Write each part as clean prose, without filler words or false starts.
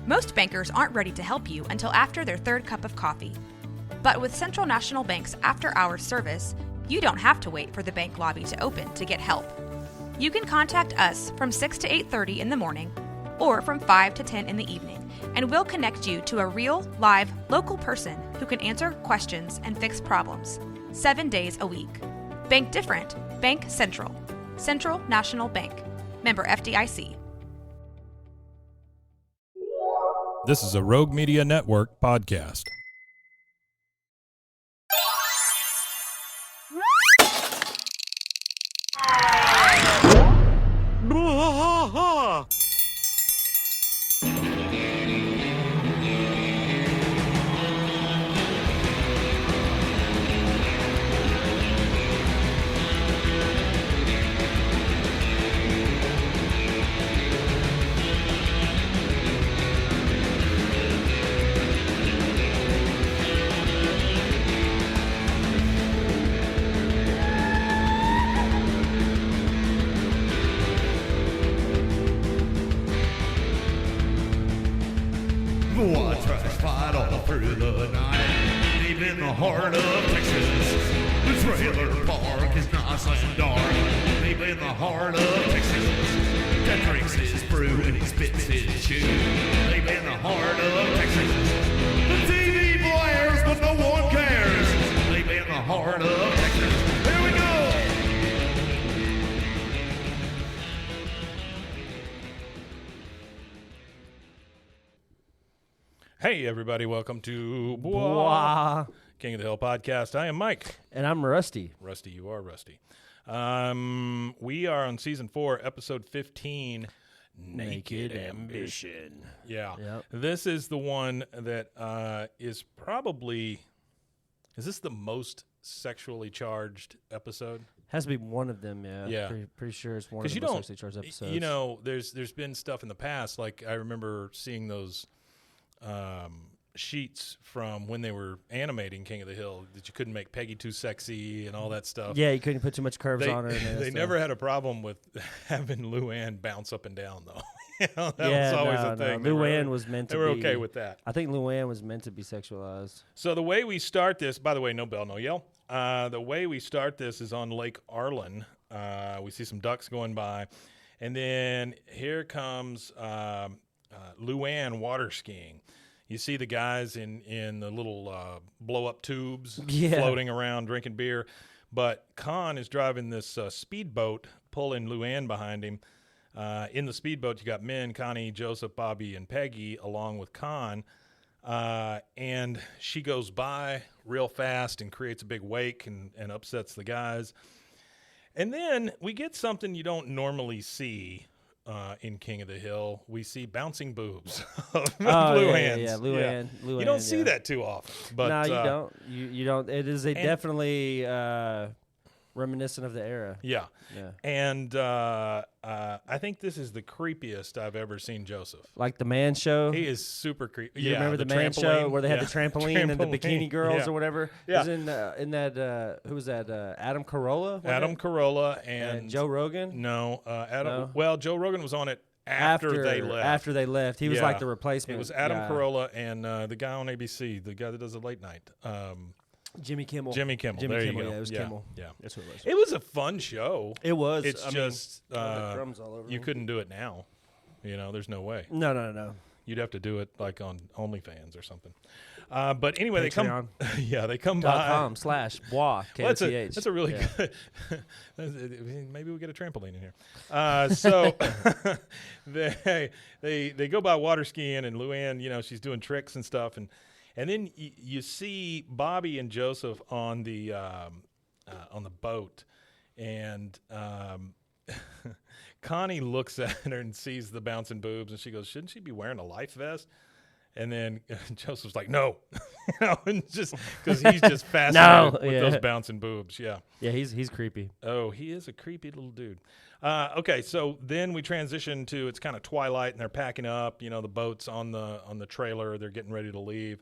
Most bankers aren't ready to help you until after their third cup of coffee. But with Central National Bank's after-hours service, you don't have to wait for the bank lobby to open to get help. You can contact us from 6 to 8:30 in the morning or from 5 to 10 in the evening, and we'll connect you to a real, live, local person who can answer questions and fix problems 7 days a week. Bank different. Bank Central. Central National Bank. Member FDIC. This is a Rogue Media Network podcast. Through the night, deep in the heart of Texas, the trailer park is nice and dark. Deep in the heart of Texas, that drinks his brew and he spits his chew. Deep in the heart of Texas, the TV blares but no one cares. Deep in the heart of Texas, here we go. Hey, everybody. Welcome to Bwah. King of the Hill podcast. I am Mike. And I'm Rusty. Rusty, you are Rusty. We are on season 4, episode 15, Naked Ambition. Yeah. Yep. This is the one that is probably, is this the most sexually charged episode? Has to be one of them, yeah. Yeah. Pretty sure it's one of the most sexually charged episodes. You know, there's been stuff in the past, like I remember seeing those sheets from when they were animating King of the Hill that you couldn't make Peggy too sexy and all that stuff. Yeah, you couldn't put too much curves on her. And they never had a problem with having Luanne bounce up and down, though. You know, that yeah, was always a thing. Luanne was meant to be. They were okay with that. I think Luanne was meant to be sexualized. So the way we start this, by the way, no bell, no yell. The way we start this is on Lake Arlen. We see some ducks going by. And then here comes Luanne water skiing. You see the guys in the little blow-up tubes floating around drinking beer. But Con is driving this speedboat, pulling Luanne behind him. In the speedboat, you got men, Connie, Joseph, Bobby, and Peggy, along with Con. And she goes by real fast and creates a big wake and upsets the guys. And then we get something you don't normally see. In King of the Hill, we see bouncing boobs of Luanne's. Yeah, Luanne. You don't see that too often. But, no, you don't. You don't. It is definitely reminiscent of the era. Yeah. And I think this is the creepiest I've ever seen Joseph. Like the Man Show? He is super creepy. You remember the Man Show where they had the trampoline and the bikini girls or whatever? Yeah. It was in that, who was that? Adam Carolla? Adam Carolla and Joe Rogan? No. No? Well, Joe Rogan was on it after they left. After they left. He was like the replacement. It was Adam Carolla and the guy on ABC, the guy that does the late night. Jimmy Kimmel. There you go. Yeah, it was Kimmel. Yeah. That's what it was. It was a fun show. It was. It's just drums all over you me. couldn't do it now. You know, there's no way. No. You'd have to do it like on OnlyFans or something. But anyway, they come. Patreon. They come by. .com/Bwah, KOTH. That's a really good. Maybe we get a trampoline in here. So they go by water skiing, and Luanne, you know, she's doing tricks and stuff, and then you see Bobby and Joseph on the boat, and Connie looks at her and sees the bouncing boobs, and she goes, "Shouldn't she be wearing a life vest?" And then Joseph's like, "No," and just because he's just fascinated with those bouncing boobs. Yeah, he's creepy. Oh, he is a creepy little dude. Okay, so then we transition to it's kind of twilight, and they're packing up. You know, the boat's on the trailer. They're getting ready to leave.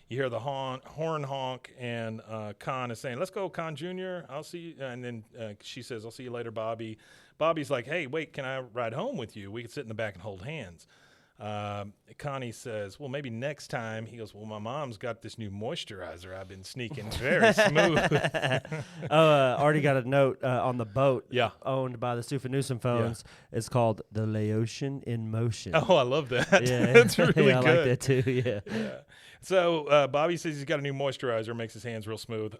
You hear the horn honk, and Con is saying, "Let's go, Con Jr. I'll see you." And then she says, "I'll see you later, Bobby." Bobby's like, "Hey, wait, can I ride home with you? We can sit in the back and hold hands." Connie says, well, maybe next time. He goes, well, my mom's got this new moisturizer I've been sneaking. Very smooth. Already got a note on the boat Yeah. owned by the Stufa Newsom phones. Yeah. It's called the Laotian in Motion. Oh, I love that. Yeah. That's really I good. like that too, yeah. So Bobby says he's got a new moisturizer, makes his hands real smooth.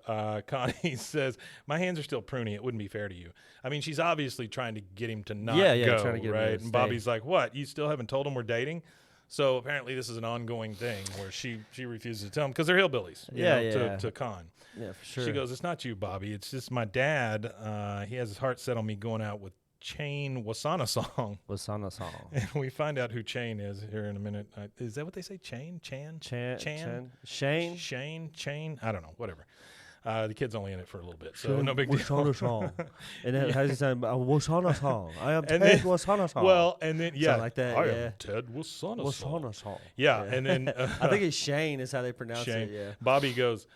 Connie says, my hands are still pruny. It wouldn't be fair to you. I mean, she's obviously trying to get him to not go, trying to get him right? to And stay. Bobby's like, what? You still haven't told him we're dating? So apparently this is an ongoing thing where she refuses to tell him because they're hillbillies, you know, to Con. Yeah, for sure. She goes, it's not you, Bobby. It's just my dad. He has his heart set on me going out with Chain Wasanasong. Wasanasong. And we find out who Chain is here in a minute. Is that what they say? Chain? Chan? Shane? Shane? Chain? I don't know. Whatever. The kid's only in it for a little bit, so no big deal. Wasanasong. And then how's he saying? Wasanasong. I am And Ted then- Wasanasong. Well, and then, yeah. Something like that, I yeah. am Ted Wasanasong. Wasanasong. Yeah, and then. I think it's Shane is how they pronounce Shane. it, yeah. Bobby goes,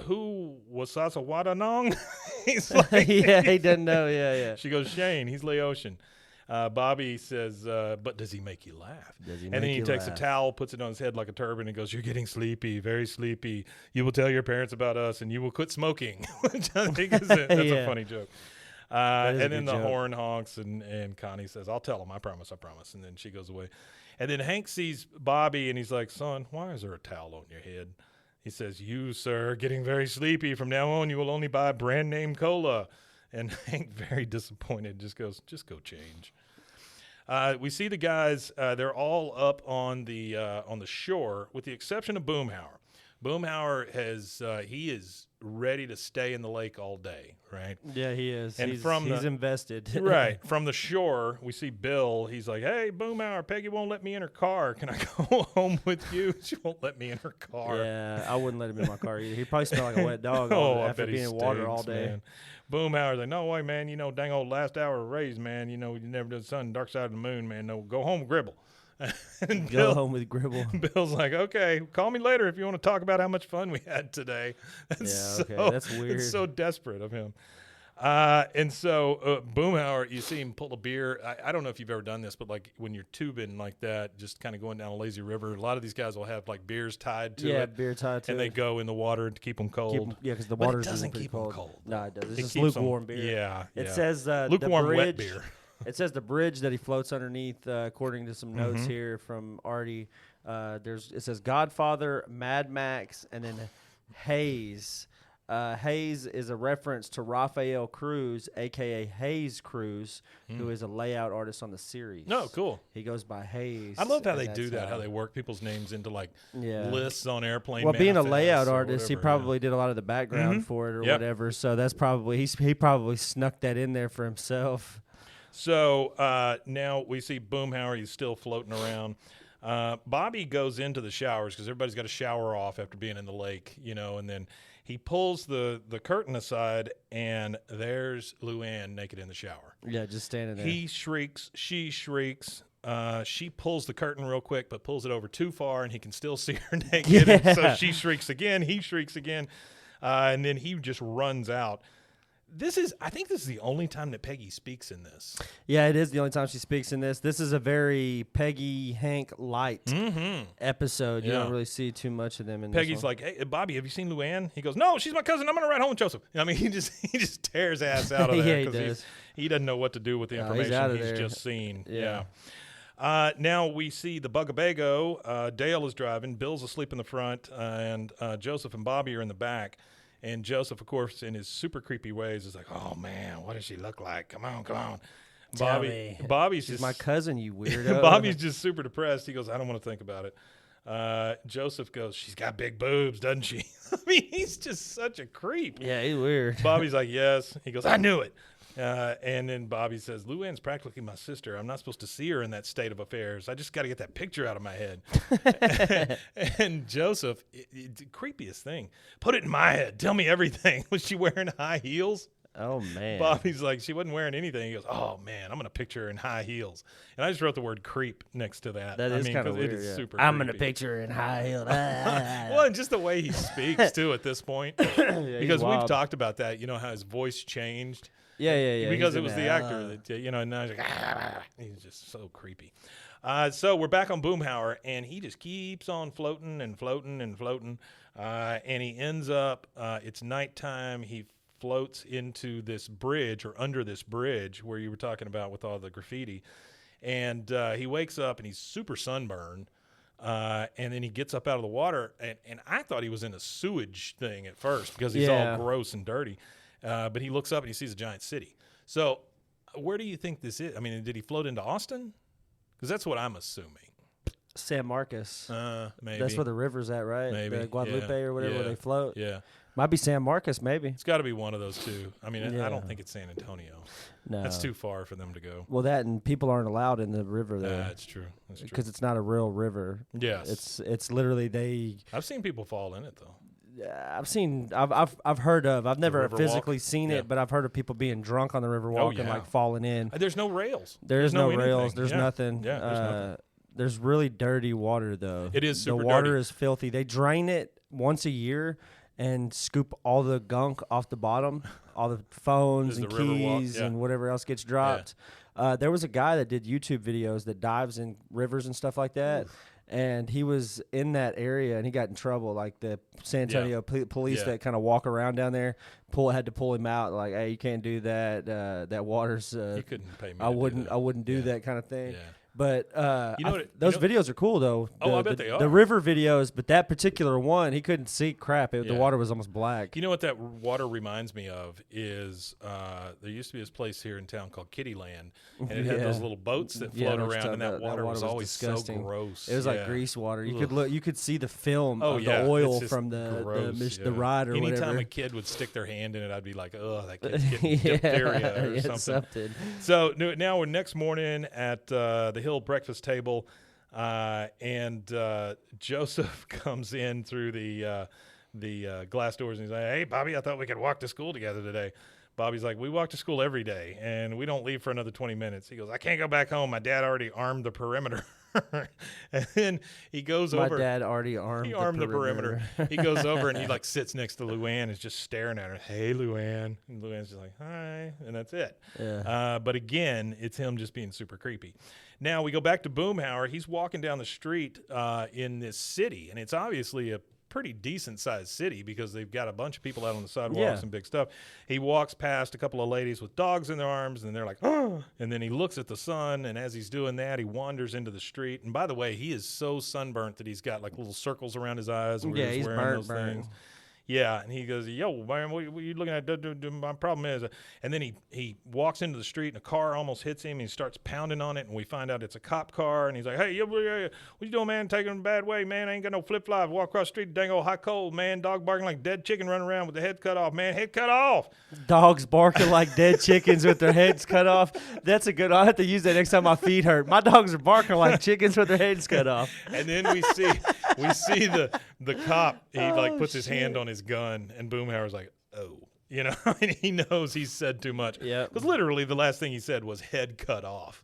who was Sasawadanong? He's like, yeah, he doesn't know. Yeah. She goes, Shane, he's Laotian. Bobby says, but does he make you laugh? Does he And then make he you takes a laugh? towel, puts it on his head like a turban, and goes, you're getting sleepy, very sleepy. You will tell your parents about us, and you will quit smoking, which I think is that's a Yeah. funny joke. is a And then good the joke. horn honks, and Connie says, I'll tell him, I promise. And then she goes away. And then Hank sees Bobby, and he's like, son, why is there a towel on your head? He says, you, sir, getting very sleepy. From now on, you will only buy brand name cola. And Hank, very disappointed, just goes, just go change. We see the guys, they're all up on the shore, with the exception of Boomhauer. Boomhauer he is ready to stay in the lake all day, right? Yeah, he is. And he's invested. Right. From the shore, we see Bill. He's like, hey, Boomhauer, Peggy won't let me in her car. Can I go home with you? She won't let me in her car. Yeah, I wouldn't let him in my car either. He'd probably smell like a wet dog I after bet he being in water all stinks, day. man. Boomhauer's like, no way, man. You know, dang old last hour of rays, man. You know, you never did the sun, dark side of the moon, man. No, go home, Gribble. And Go home with Gribble. Bill's like, okay, call me later if you want to talk about how much fun we had today. That's Yeah, okay, that's weird. It's so desperate of him. And so Boomhauer, you see him pull a beer. I don't know if you've ever done this, but like when you're tubing like that, just kind of going down a lazy river, a lot of these guys will have like beers tied to it. Beer tied to And it. they go in the water to keep them cold. Because the But it water's doesn't pretty keep 'em cold. cold, No, it doesn't. It's It just keeps 'em- lukewarm beer. Yeah. It yeah. says lukewarm the bridge, wet beer. It says the bridge that he floats underneath, according to some notes Mm-hmm. here from Artie. It says Godfather, Mad Max, and then Hayes. Hayes is a reference to Rafael Cruz, a.k.a. Hayes Cruz, who is a layout artist on the series. No, cool. He goes by Hayes. I love how and they do that's that, how they work people's names into like Yeah. lists on airplane Well, being a manifests layout or artist, he whatever, probably did a lot of the background for it or Yep. whatever. So that's probably he probably snuck that in there for himself. So now we see Boomhauer. He's still floating around. Bobby goes into the showers because everybody's got to shower off after being in the lake, you know, and then he pulls the curtain aside, and there's Luanne naked in the shower. Yeah, just standing there. He shrieks. She shrieks. She pulls the curtain real quick, but pulls it over too far, and he can still see her naked. Yeah. And so she shrieks again. He shrieks again. And then he just runs out. I think this is the only time that Peggy speaks in this. Yeah, it is the only time she speaks in this. This is a very Peggy Hank light episode. You Yeah. don't really see too much of them in Peggy's this one. like, hey, Bobby, have you seen Luanne? He goes, no, she's my cousin. I'm going to ride home with Joseph. I mean, he just tears ass out of Yeah, there he 'cause does. he doesn't know what to do with the No, he's information out of he's there. just seen. Yeah. Now we see the Bugabago. Dale is driving. Bill's asleep in the front, and Joseph and Bobby are in the back. And Joseph, of course, in his super creepy ways, is like, "Oh man, what does she look like? Come on." Tell me. Bobby's She's just my cousin, you weirdo. Bobby's just super depressed. He goes, "I don't want to think about it." Joseph goes, "She's got big boobs, doesn't she?" I mean, he's just such a creep. Yeah, he's weird. Bobby's like, "Yes." He goes, "I knew it." And then Bobby says, "Luann's practically my sister. I'm not supposed to see her in that state of affairs. I just got to get that picture out of my head." And Joseph, the creepiest thing, put it in my head. Tell me everything. Was she wearing high heels? Oh man. Bobby's like, she wasn't wearing anything. He goes, "Oh man, I'm gonna picture her in high heels." And I just wrote the word "creep" next to that. That is kind of 'cause weird. It is yeah. super. I'm gonna creepy. picture her in high heels. Well, and just the way he speaks too at this point, Yeah, because he's we've wild. talked about that. You know how his voice changed. Yeah. Because he's it in was that, the actor that, you know, and now he's like, he's just so creepy. So we're back on Boomhauer, and he just keeps on floating and floating and floating, and he ends up. It's nighttime. He floats into this bridge or under this bridge where you were talking about with all the graffiti, and he wakes up and he's super sunburned. And then he gets up out of the water, and I thought he was in a sewage thing at first because he's all gross and dirty. But he looks up and he sees a giant city. So where do you think this is? I mean, did he float into Austin? Because that's what I'm assuming. San Marcos. Maybe. That's where the river's at, right? Maybe. The Guadalupe or whatever, where they float. Yeah. Might be San Marcos, maybe. It's got to be one of those two. I mean, I don't think it's San Antonio. No. That's too far for them to go. Well, that and people aren't allowed in the river there. That's true. That's true. Because it's not a real river. Yes. It's literally I've seen people fall in it, though. I've heard of. I've never river physically walk? seen Yeah. it, but I've heard of people being drunk on the river walk and like falling in. There's no rails. There's no anything. rails. There's Yeah. nothing. Yeah, there's nothing. There's really dirty water though. It is super The water dirty. is filthy. They drain it once a year and scoop all the gunk off the bottom, all the phones Is and the river walk? keys Yeah. and whatever else gets dropped. There was a guy that did YouTube videos that dives in rivers and stuff like that. And he was in that area, and he got in trouble. Like the San Antonio police that kind of walk around down there, had to pull him out. Like, hey, you can't do that. That water's. You couldn't pay me. I wouldn't do that kind of thing. Yeah. But those you know- videos are cool though. I bet they are. The river videos, but that particular one, he couldn't see crap. The water was almost black. You know what that water reminds me of is there used to be this place here in town called Kittyland, and it had those little boats that float around, and that water was always disgusting. so gross. It was like grease water. You could see the film of It's the oil just from the ride or Anytime whatever. a kid would stick their hand in it, I'd be like, oh, that kid's getting diphtheria or something. So now we're next morning at the Hill breakfast table. And Joseph comes in through the glass doors, and he's like, hey, Bobby, I thought we could walk to school together today. Bobby's like, we walk to school every day, and we don't leave for another 20 minutes. He goes, I can't go back home. My dad already armed the perimeter. And then he goes over. My dad already armed the perimeter. He goes over, and he, like, sits next to Luanne and is just staring at her. Hey, Luanne. And Luanne's just like, hi, and that's it. Yeah. But, again, it's him just being super creepy. Now we go back to Boomhauer. He's walking down the street in this city, and it's obviously a pretty decent-sized city because they've got a bunch of people out on the sidewalks and big stuff. He walks past a couple of ladies with dogs in their arms, and they're like, oh, and then he looks at the sun, and as he's doing that, he wanders into the street. And by the way, he is so sunburnt that he's got like little circles around his eyes where he's wearing those things. Yeah, and he goes, yo, man, what are you looking at? My problem is, and then he walks into the street, and a car almost hits him, and he starts pounding on it, and we find out it's a cop car, and he's like, hey, what you doing, man? Taking it a bad way, man. I ain't got no flip-flops. Walk across the street, dang old hot cold, man. Dog barking like dead chicken running around with the head cut off, man. Head cut off. Dogs barking like dead chickens with their heads cut off. That's a good. I'll have to use that next time my feet hurt. My dogs are barking like chickens with their heads cut off. And then we see the cop. He puts his hand on his gun, and Boomhauer's like, oh, and he knows he's said too much. Yeah. Because literally the last thing he said was head cut off.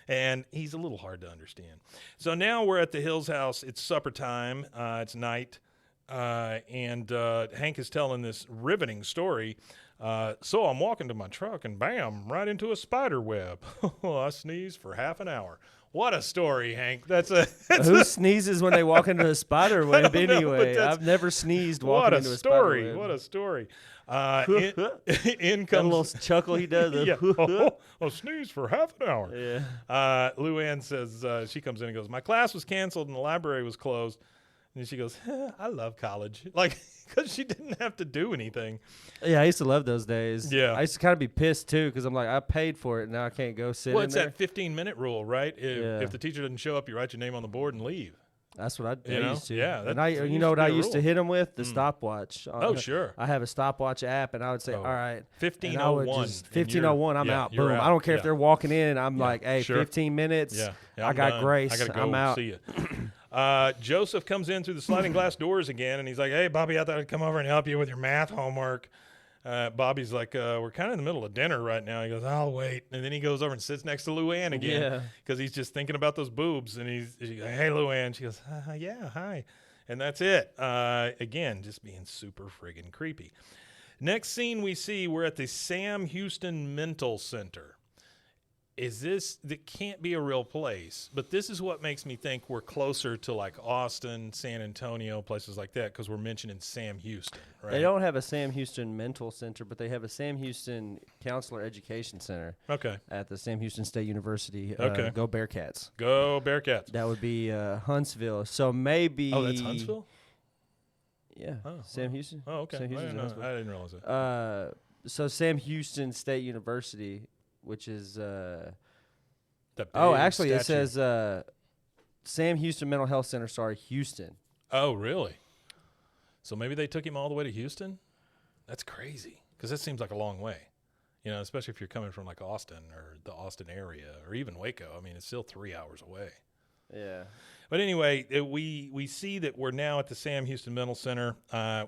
And he's a little hard to understand. So now we're at the Hills house. It's supper time. It's night. And Hank is telling this riveting story. So I'm walking to my truck, and bam, right into a spider web. I sneezed for half an hour. What a story, Hank. Who sneezes when they walk into a spider web anyway? I've never sneezed walking into a spider web. What a story. In Got a little comes chuckle he does. sneeze for half an hour. Yeah. Luanne says, she comes in and goes, my class was canceled and the library was closed. And she goes, I love college. Because she didn't have to do anything. Yeah, I used to love those days. Yeah. I used to kind of be pissed, too, because I'm like, I paid for it, and now I can't go sit in It's there. that 15-minute rule, right? If the teacher doesn't show up, you write your name on the board and leave. That's what I used to. Yeah. And you know what I used to hit them with? The stopwatch. Oh, sure. I have a stopwatch app, and I would say, all right. 15:01. 15:01, I'm out. you're Boom. out. I don't care if Yeah. they're walking in. I'm like, hey, sure. 15 minutes. Yeah, I got done. grace. I gotta go I'm out. see you. Joseph comes in through the sliding glass doors again, and he's like, hey, Bobby, I thought I'd come over and help you with your math homework. Bobby's like, we're kind of in the middle of dinner right now. He goes, I'll wait. And then he goes over and sits next to Luanne again because he's just thinking about those boobs. And he's like, hey, Luanne. She goes, yeah, hi. And that's it. Again, just being super friggin' creepy. Next scene we see, we're at the Sam Houston Mental Center. that can't be a real place, but this is what makes me think we're closer to like Austin, San Antonio, places like that, because we're mentioning Sam Houston, right? They don't have a Sam Houston Mental Center, but they have a Sam Houston Counselor Education Center. Okay. At the Sam Houston State University. Okay. Go Bearcats. Go Bearcats. That would be Huntsville. So maybe. Oh, that's Huntsville? Yeah. Oh, Sam Houston. Oh, okay. Sam Houston's Huntsville. I didn't realize that. So Sam Houston State University, which is Statue. it says Sam Houston Mental Health Center. Sorry, Houston. Oh, really? So maybe they took him all the way to Houston? That's crazy, because that seems like a long way. You know, especially if you're coming from like Austin or the Austin area or even Waco. I mean, it's still 3 hours away. Yeah. But anyway, we see that we're now at the Sam Houston Mental Center.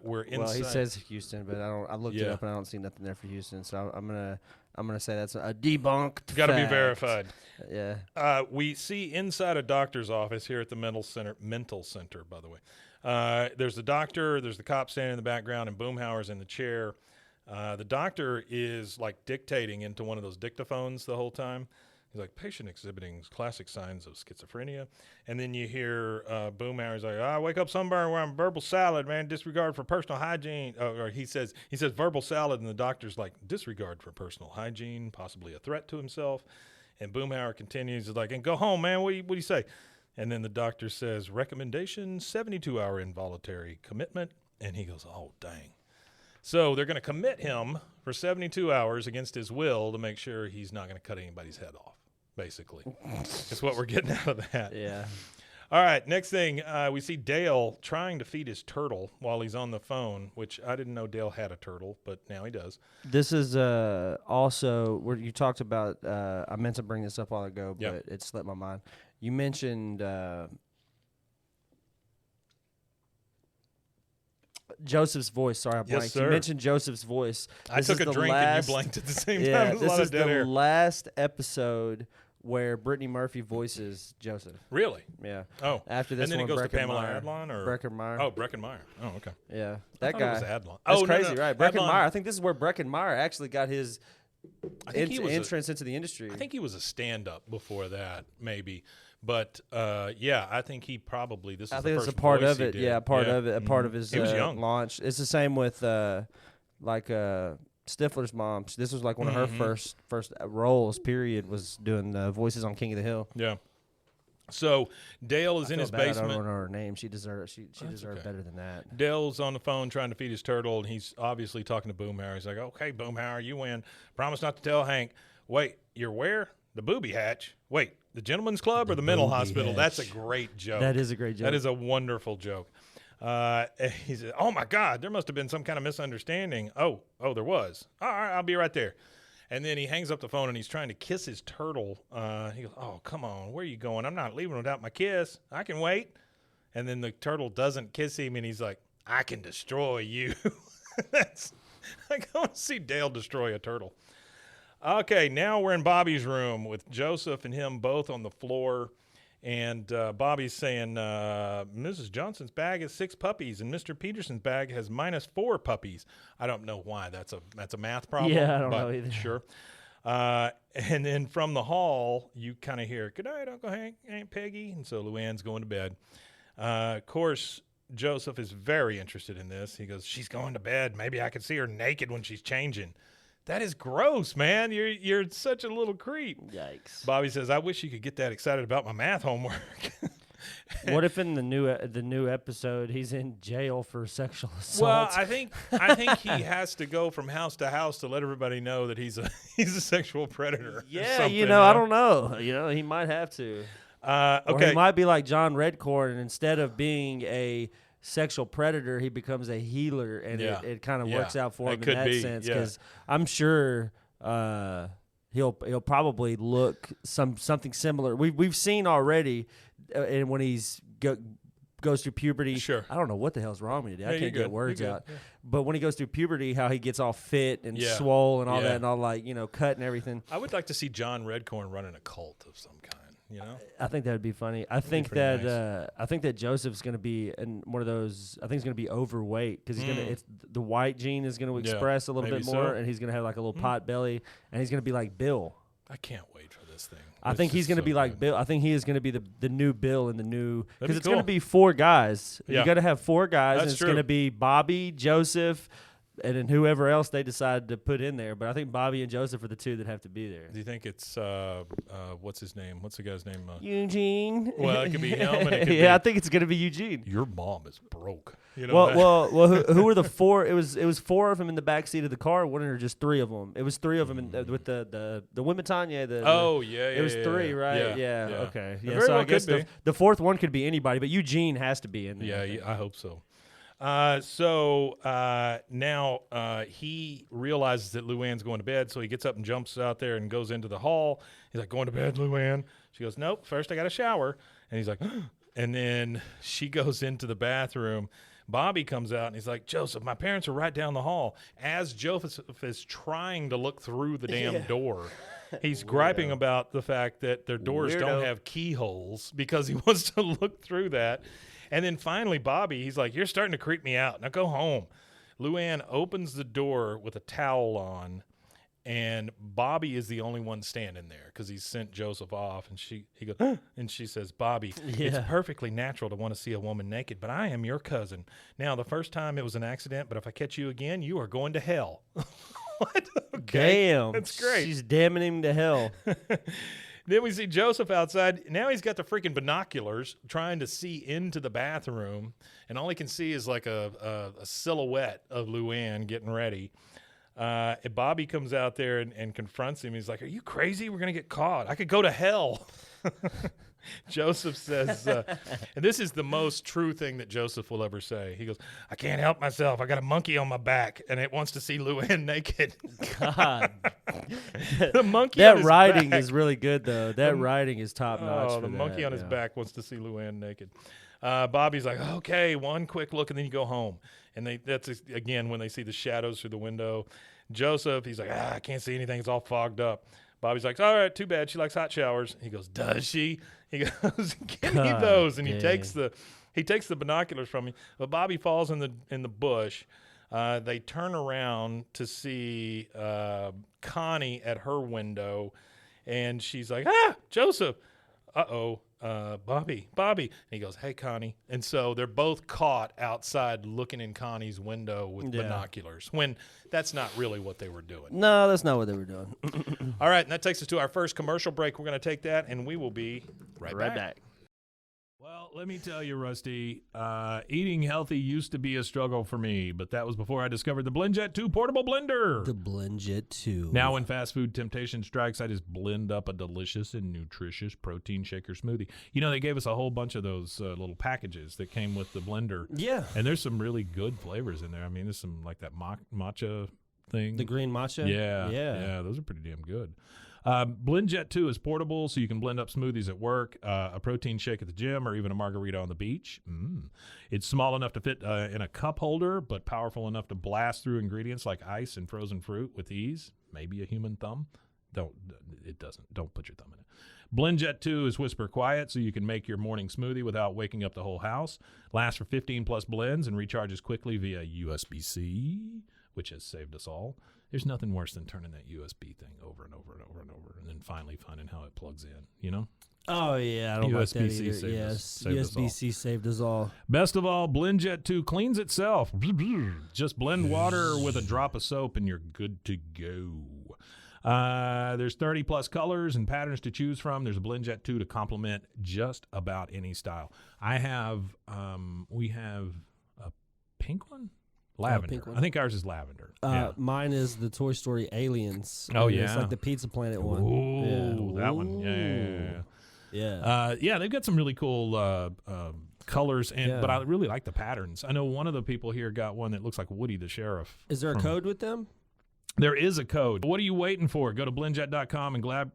We're inside. Well, he says Houston, but I looked it up and I don't see nothing there for Houston. So I'm gonna say that's a debunked. Got to be fact. verified. Yeah. We see inside a doctor's office here at the mental center, by the way. There's the doctor, there's the cop standing in the background, and Boomhauer's in the chair. The doctor is like dictating into one of those dictaphones the whole time. He's like, patient exhibiting classic signs of schizophrenia. And then you hear Boomhauer's like, I wake up sunburn where I'm verbal salad, man, disregard for personal hygiene. Or he says verbal salad, and the doctor's like, disregard for personal hygiene, possibly a threat to himself. And Boomhauer continues, he's like, and go home, man, what do you say? And then the doctor says, recommendation, 72-hour involuntary commitment. And he goes, oh, dang. So they're going to commit him for 72 hours against his will to make sure he's not going to cut anybody's head off, basically. That's what we're getting out of that. Yeah. All right, next thing, we see Dale trying to feed his turtle while he's on the phone, which I didn't know Dale had a turtle, but now he does. This is also where you talked about, I meant to bring this up a while ago, but it slipped my mind. You mentioned Joseph's voice. Sorry, I blanked. Yes, sir. You mentioned Joseph's voice. I took a drink and you blanked at the same time. This is the last episode where Brittany Murphy voices Joseph. Really? Yeah. Oh. After this and then one, it goes Breckin to Pamela Meyer. Adlon or Breckin-Meyer. Oh, Breckin-Meyer. Oh, okay. Yeah, I that guy. It was Adlon. That's oh, crazy, no. right? Breckin-Meyer. I think this is where Breckin-Meyer actually got his entrance into the industry. I think he was a stand-up before that, maybe. But yeah, I think he probably this is. I the think first it's a part voice of it. he did. Yeah, part of it. A part of his He was young. launch. It's the same with Stifler's mom. This was like one of her first roles. Period. Was doing voices on King of the Hill. Yeah. So Dale is in his basement. I don't know her name. She deserved. She deserved okay. better than that. Dale's on the phone trying to feed his turtle, and he's obviously talking to Boomhauer. He's like, "Okay, Boomhauer, you win. Promise not to tell Hank. Wait, you're where? The booby hatch. Wait, the gentleman's club or the mental hospital? hatch. That's a great joke. That is a great joke. That is a wonderful joke. He said, "Oh my God, there must have been some kind of misunderstanding. Oh, there was. All right, I'll be right there." And then he hangs up the phone and he's trying to kiss his turtle. He goes, "Oh, come on, where are you going? I'm not leaving without my kiss. I can wait." And then the turtle doesn't kiss him, and he's like, "I can destroy you." I want to see Dale destroy a turtle. Okay, now we're in Bobby's room with Joseph and him both on the floor. And Bobby's saying, Mrs. Johnson's bag has 6 puppies, and Mr. Peterson's bag has -4 puppies. I don't know why. That's a math problem. Yeah, I don't know either. Sure. And then from the hall, you kind of hear, "Good night, Uncle Hank, Aunt Peggy." And so Luanne's going to bed. Of course, Joseph is very interested in this. He goes, "She's going to bed. Maybe I could see her naked when she's changing." That is gross, man. You're such a little creep. Yikes. Bobby says, "I wish you could get that excited about my math homework." What if in the new episode he's in jail for sexual assault? Well, I think he has to go from house to house to let everybody know that he's a sexual predator. Yeah, I don't know. He might have to. Okay. Or he might be like John Redcorn, and instead of being a sexual predator, he becomes a healer, and it kind of works out for him in that sense. Because I'm sure he'll probably look something similar. We've seen already, and when he's goes through puberty. Sure. I don't know what the hell's wrong with me. I can't get words out. Yeah. But when he goes through puberty, how he gets all fit and swole and all that, and all cut and everything. I would like to see John Redcorn running a cult of some kind. I think that would be funny. I think that Joseph's going to be in one of those. I think he's going to be overweight because the white gene is going to express a little bit more, and he's going to have like a little pot belly, and he's going to be like Bill. I can't wait for this this thing. I It's think he's just going to so be like good. Bill. I think he is going to be the new Bill in the new, because That'd be it's going to cool. be 4 guys. Yeah. You got to have 4 guys, That's and it's true. going to be Bobby, Joseph, and then whoever else they decide to put in there. But I think Bobby and Joseph are the 2 that have to be there. Do you think it's what's his name? What's the guy's name? Eugene. Well, it could be him, and it could yeah, be- I think it's going to be Eugene. Your mom is broke. You know that? Well. Who were the 4? It was 4 of them in the back seat of the car. One or just 3 of them. It was 3 of them with the women Tanya. It was 3, right? Yeah. Okay. It Yeah. very So well I guess could be. the 4th one could be anybody, but Eugene has to be in there. Yeah, I think. I hope so. Now he realizes that Luanne's going to bed, so he gets up and jumps out there and goes into the hall. He's like, "Going to bed, Luanne?" She goes, "Nope. First, I got a shower." And he's like, and then she goes into the bathroom. Bobby comes out and he's like, "Joseph, my parents are right down the hall." As Joseph is trying to look through the damn door, he's griping about the fact that their doors don't Weirdo. have keyholes because he wants to look through that. And then finally, Bobby, he's like, "You're starting to creep me out. Now go home." Luanne opens the door with a towel on, and Bobby is the only one standing there because he's sent Joseph off. And he goes, and she says, "Bobby, it's Yeah. perfectly natural to want to see a woman naked, but I am your cousin. Now, the first time it was an accident, but if I catch you again, you are going to hell." What? Okay. Damn. That's great. She's damning him to hell. Then we see Joseph outside. Now he's got the freaking binoculars trying to see into the bathroom, and all he can see is like a silhouette of Luanne getting ready. And Bobby comes out there and confronts him. He's like, "Are you crazy? We're going to get caught. I could go to hell." Joseph says, and this is the most true thing that Joseph will ever say. He goes, "I can't help myself. I got a monkey on my back, and it wants to see Luanne naked." God. The monkey on That his writing back. is really good, though. That writing is top notch. Oh, for the monkey that, on his yeah. back wants to see Luanne naked. Bobby's like, "Okay, one quick look, and then you go home." And that's again when they see the shadows through the window. Joseph, he's like, "I can't see anything. It's all fogged up." Bobby's like, "All right, too bad. She likes hot showers." He goes, "Does she?" He goes, "Give me God those." And dang. he takes the binoculars from me. But Bobby falls in the bush. They turn around to see Connie at her window, and she's like, "Ah, Joseph." Bobby. And he goes, "Hey, Connie." And so they're both caught outside looking in Connie's window with Yeah. binoculars when that's not really what they were doing. No, that's not what they were doing. All right, and that takes us to our first commercial break. We're going to take that, and we will be right back. Well, let me tell you, Rusty, eating healthy used to be a struggle for me, but that was before I discovered the BlendJet 2 portable blender. The BlendJet 2. Now, when fast food temptation strikes, I just blend up a delicious and nutritious protein shaker smoothie. You know, they gave us a whole bunch of those little packages that came with the blender. Yeah. And there's some really good flavors in there. I mean, there's some like that matcha thing. The green matcha? Yeah, those are pretty damn good. BlendJet 2 is portable, so you can blend up smoothies at work, a protein shake at the gym, or even a margarita on the beach. It's small enough to fit in a cup holder, but powerful enough to blast through ingredients like ice and frozen fruit with ease. Maybe a human thumb. Don't put your thumb in it. BlendJet 2 is whisper quiet, so you can make your morning smoothie without waking up the whole house. Lasts for 15 plus blends and recharges quickly via USB-C, which has saved us all. There's nothing worse than turning that USB thing over and over and over and over, and then finally finding how it plugs in. You know. Oh, yeah. I don't like that USB-C either. saved us- Yes. saved us all. USB-C saved us all. Best of all, BlendJet 2 cleans itself. Just blend water with a drop of soap, and you're good to go. There's 30 plus colors and patterns to choose from. There's a BlendJet 2 to complement just about any style. We have a pink one. Lavender. pink one. I think ours is lavender. Yeah. Mine is the Toy Story Aliens. Oh, It's yeah? like the Pizza Planet one. Ooh, Yeah. that one. Yeah. Yeah. They've got some really cool colors, but I Yeah. really like the patterns. I know one of the people here got one that looks like Woody the Sheriff. Is there a code with them? There is a code. What are you waiting for? Go to blendjet.com and grab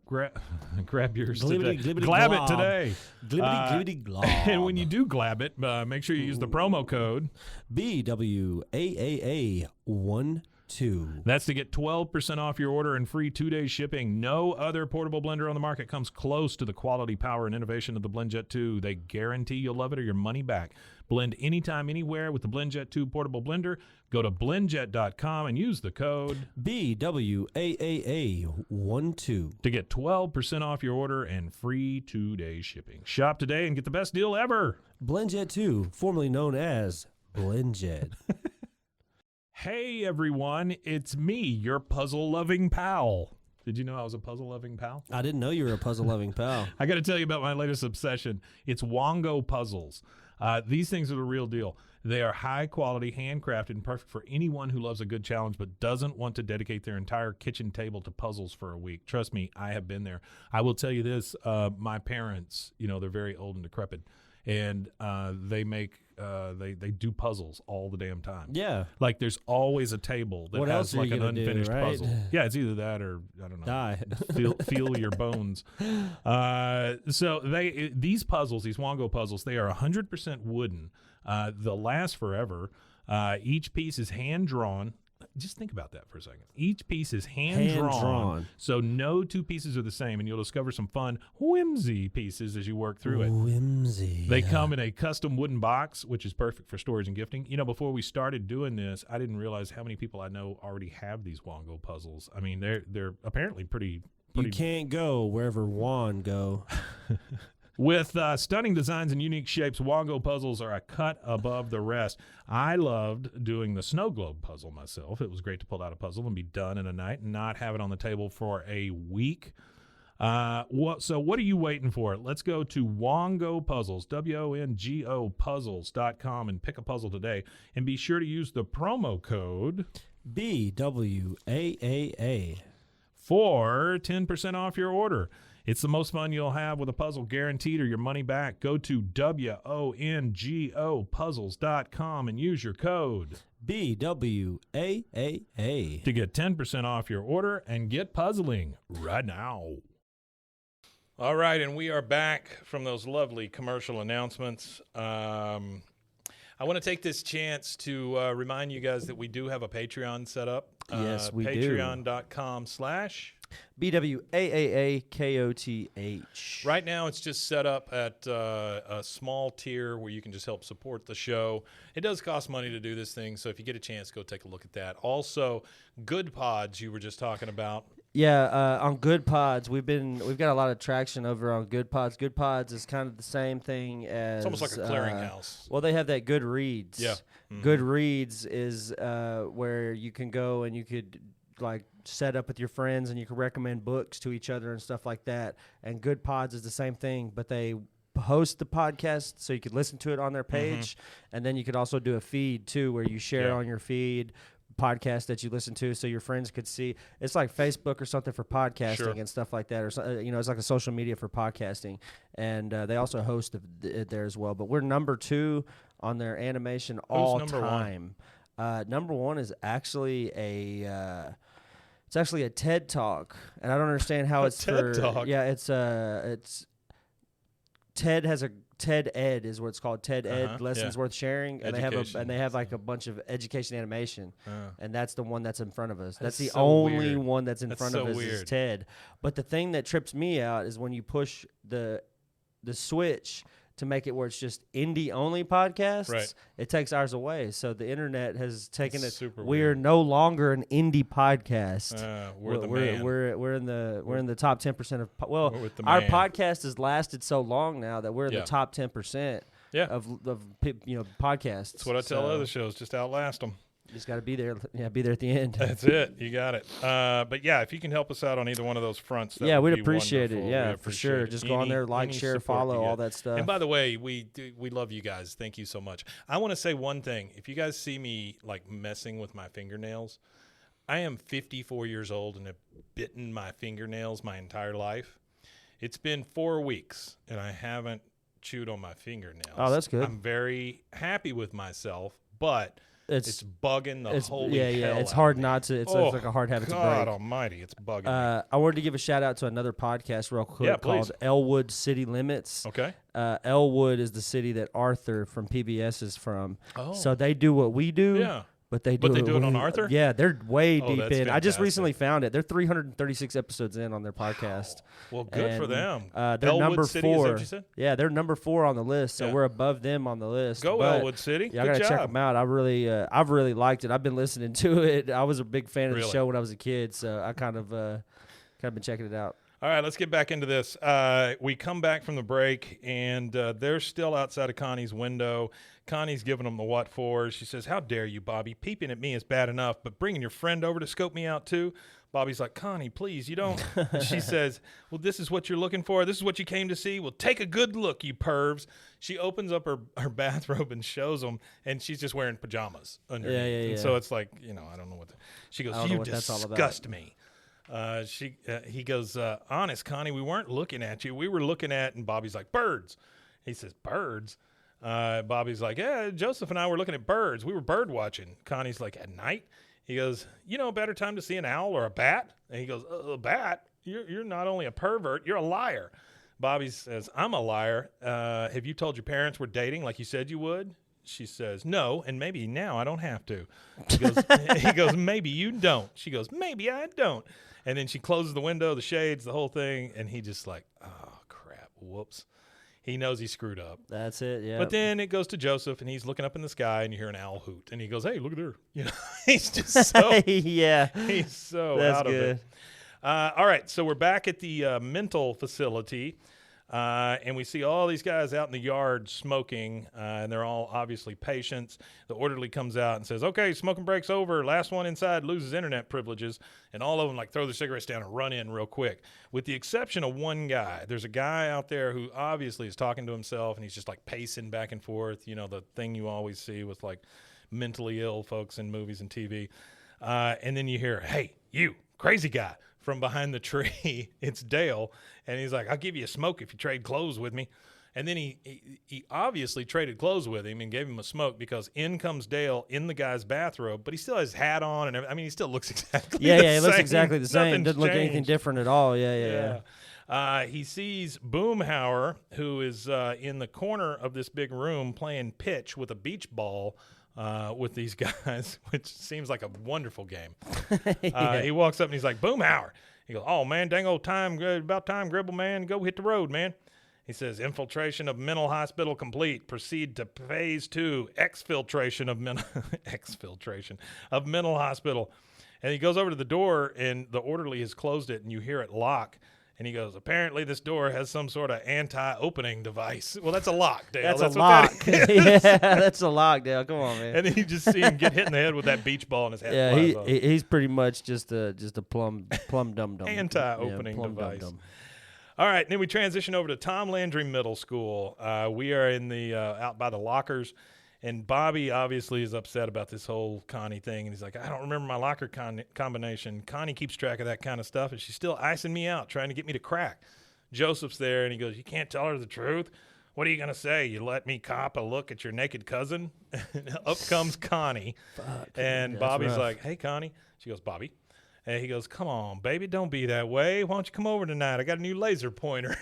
yours today. Glibbity, glibbity, Glab it glob. today. Glibbity, glibbity, glob. And when you do glab it, make sure you use the promo code. BWAAA1 2. That's to get 12% off your order and free 2-day shipping. No other portable blender on the market comes close to the quality, power, and innovation of the BlendJet 2. They guarantee you'll love it or your money back. Blend anytime, anywhere with the BlendJet 2 portable blender. Go to blendjet.com and use the code BWAAA12 to get 12% off your order and free 2-day shipping. Shop today and get the best deal ever. BlendJet 2, formerly known as BlendJet. Hey, everyone. It's me, your puzzle-loving pal. Did you know I was a puzzle-loving pal? I didn't know you were a puzzle-loving pal. I got to tell you about my latest obsession. It's Wongo puzzles. These things are the real deal. They are high quality, handcrafted, and perfect for anyone who loves a good challenge but doesn't want to dedicate their entire kitchen table to puzzles for a week. Trust me, I have been there. I will tell you this, my parents, they're very old and decrepit, and they do puzzles all the damn time. Yeah. Like there's always a table that What has else are like you an gonna do, unfinished right? puzzle. Yeah, it's either that or I don't know. Die. feel your bones. So these puzzles, these Wongo puzzles, they are 100% wooden. They'll last forever. Each piece is hand drawn. Just think about that for a second. Each piece is hand drawn, so no two pieces are the same, and you'll discover some fun whimsy pieces as you work through it. Whimsy. They come in a custom wooden box, which is perfect for storage and gifting. Before we started doing this, I didn't realize how many people I know already have these Wongo puzzles. I mean, they're apparently pretty. You can't go wherever Juan go. With stunning designs and unique shapes, Wongo puzzles are a cut above the rest. I loved doing the snow globe puzzle myself. It was great to pull out a puzzle and be done in a night and not have it on the table for a week. So what are you waiting for? Let's go to Wongo Puzzles, WONGO puzzles.com, and pick a puzzle today. And be sure to use the promo code BWAAA for 10% off your order. It's the most fun you'll have with a puzzle, guaranteed, or your money back. Go to WONGO puzzles.com and use your code BWAAA to get 10% off your order and get puzzling right now. All right, and we are back from those lovely commercial announcements. I want to take this chance to remind you guys that we do have a Patreon set up. Yes, we do. Patreon.com/ BWAAAKOTH. Right now, it's just set up at a small tier where you can just help support the show. It does cost money to do this thing, so if you get a chance, go take a look at that. Also, Good Pods you were just talking about. Yeah, on Good Pods, we've got a lot of traction over on Good Pods. Good Pods is kind of the same thing as It's almost like a clearinghouse. Well, they have that Good Reads. Yeah. Mm-hmm. Good Reads is where you can go and you could like set up with your friends and you can recommend books to each other and stuff like that. And Good Pods is the same thing, but they host the podcast so you could listen to it on their page, and then you could also do a feed too where you share on your feed podcast that you listen to so your friends could see. It's like Facebook or something for podcasting and stuff like that, or it's like a social media for podcasting, and they also host it there as well. But we're number 2 on their animation all time. Number 1 is actually a TED Talk, and I don't understand how it's TED Talk. Yeah, it's TED has a TED Ed is what it's called. TED Ed Lessons Worth Sharing, and they have like a bunch of education animation, and that's the one that's in front of us. That's the so only weird. one that's in front of us is TED. But the thing that trips me out is when you push the switch to make it where it's just indie only podcasts. Right. It takes ours away. So the internet has taken That's it. super We're weird. no longer an indie podcast. We're the man. We're in the top 10% of We're with the our man. podcast has lasted so long now that we're in the top 10% of podcasts. That's what I tell other shows. Just outlast them. You just got to be there. Yeah, be there at the end. That's it. You got it. But yeah, if you can help us out on either one of those fronts, that would we'd be appreciate wonderful. it. Yeah, We for appreciate sure. it. Just go on there, like, any share, support follow, you all get. that stuff. And by the way, we love you guys. Thank you so much. I want to say one thing. If you guys see me like messing with my fingernails, I am 54 years old and have bitten my fingernails my entire life. It's been 4 weeks and I haven't chewed on my fingernails. Oh, that's good. I'm very happy with myself, but it's bugging the holy hell It's out hard of me. not to. It's like a hard habit to break. God almighty, it's bugging me. I wanted to give a shout out to another podcast real quick called Elwood City Limits. Okay. Elwood is the city that Arthur from PBS is from. Oh. So they do what we do. Yeah. But they But do they it do it on way- Arthur? Yeah, they're way Oh, deep that's in. I just fantastic. recently found it. They're 336 episodes in on their podcast. Well, good for And, them. They're Elwood number City, is that 4. what you said? Yeah, they're number 4 on the list, so Yeah. we're above them on the list. Go but, Elwood City. Yeah, I Good gotta check job. them out. I've really liked it. I've been listening to it. I was a big fan of the Really? show when I was a kid, so I kind of been checking it out. All right, let's get back into this. We come back from the break, and they're still outside of Connie's window. Connie's giving them the what for. She says, "How dare you, Bobby? Peeping at me is bad enough, but bringing your friend over to scope me out too?" Bobby's like, "Connie, please, you don't." And she says, "Well, this is what you're looking for. This is what you came to see. Well, take a good look, you pervs." She opens up her bathrobe and shows them, and she's just wearing pajamas underneath. Yeah, yeah, And yeah. so it's like, I don't know what. She goes, I don't know "You what that's all about." disgust me." He goes, "Honest, Connie, we weren't looking at you. We were looking at," and Bobby's like, "Birds." He says, "Birds?" Bobby's like, "Yeah, Joseph and I were looking at birds. We were bird watching." Connie's like, "At night?" He goes, "You know a better time to see an owl or a bat?" And he goes, "A bat? You're not only a pervert, you're a liar." Bobby says, "I'm a liar. Have you told your parents we're dating like you said you would?" She says, "No, and maybe now I don't have to." He goes, "Maybe you don't." She goes, "Maybe I don't." And then she closes the window, the shades, the whole thing, and he just like, "Oh, crap, whoops." He knows he screwed up. That's it. Yeah. But then it goes to Joseph, and he's looking up in the sky, and you hear an owl hoot. And he goes, "Hey, look at her." He's just so yeah. he's so That's out of good. it. All right, so we're back at the mental facility, and we see all these guys out in the yard smoking, and they're all obviously patients. The orderly comes out and says, "Okay, smoking break's over. Last one inside loses internet privileges," and all of them like throw their cigarettes down and run in real quick, with the exception of one guy. There's a guy out there who obviously is talking to himself, and he's just like pacing back and forth, the thing you always see with like mentally ill folks in movies and TV. And then you hear, "Hey, you crazy guy," from behind the tree. It's Dale, and he's like, "I'll give you a smoke if you trade clothes with me." And then he obviously traded clothes with him and gave him a smoke, because in comes Dale in the guy's bathrobe, but he still has his hat on and everything. I mean, he still looks exactly Yeah, the yeah, it looks same. exactly the same. Nothing's Doesn't look anything changed. different at all. Yeah. He sees Boomhauer, who is in the corner of this big room playing pitch with a beach ball with these guys, which seems like a wonderful game. He walks up and he's like, "Boomhauer." He goes, "Oh, man, dang old time, about time, Gribble, man. Go hit the road, man." He says, "Infiltration of mental hospital complete. Proceed to phase 2, exfiltration of exfiltration of mental hospital." And he goes over to the door, and the orderly has closed it, and you hear it lock. And he goes, "Apparently this door has some sort of anti-opening device." Well, that's a lock, Dale. That's a what lock. that is. Yeah, that's a lock, Dale. Come on, man. And then you just see him get hit in the head with that beach ball, and his head Yeah, flies off. he's pretty much just a plum dum dum. Anti-opening plum device. dum-dum. All right, then we transition over to Tom Landry Middle School. We are in the out by the lockers, and Bobby obviously is upset about this whole Connie thing, and he's like, "I don't remember my locker combination." Connie keeps track of that kind of stuff, and she's still icing me out, trying to get me to crack. Joseph's there, and he goes, "You can't tell her the truth? What are you going to say? You let me cop a look at your naked cousin?" Up comes Connie, and that's Bobby's rough. like, "Hey, Connie." She goes, "Bobby." And he goes, "Come on, baby, don't be that way. Why don't you come over tonight? I got a new laser pointer."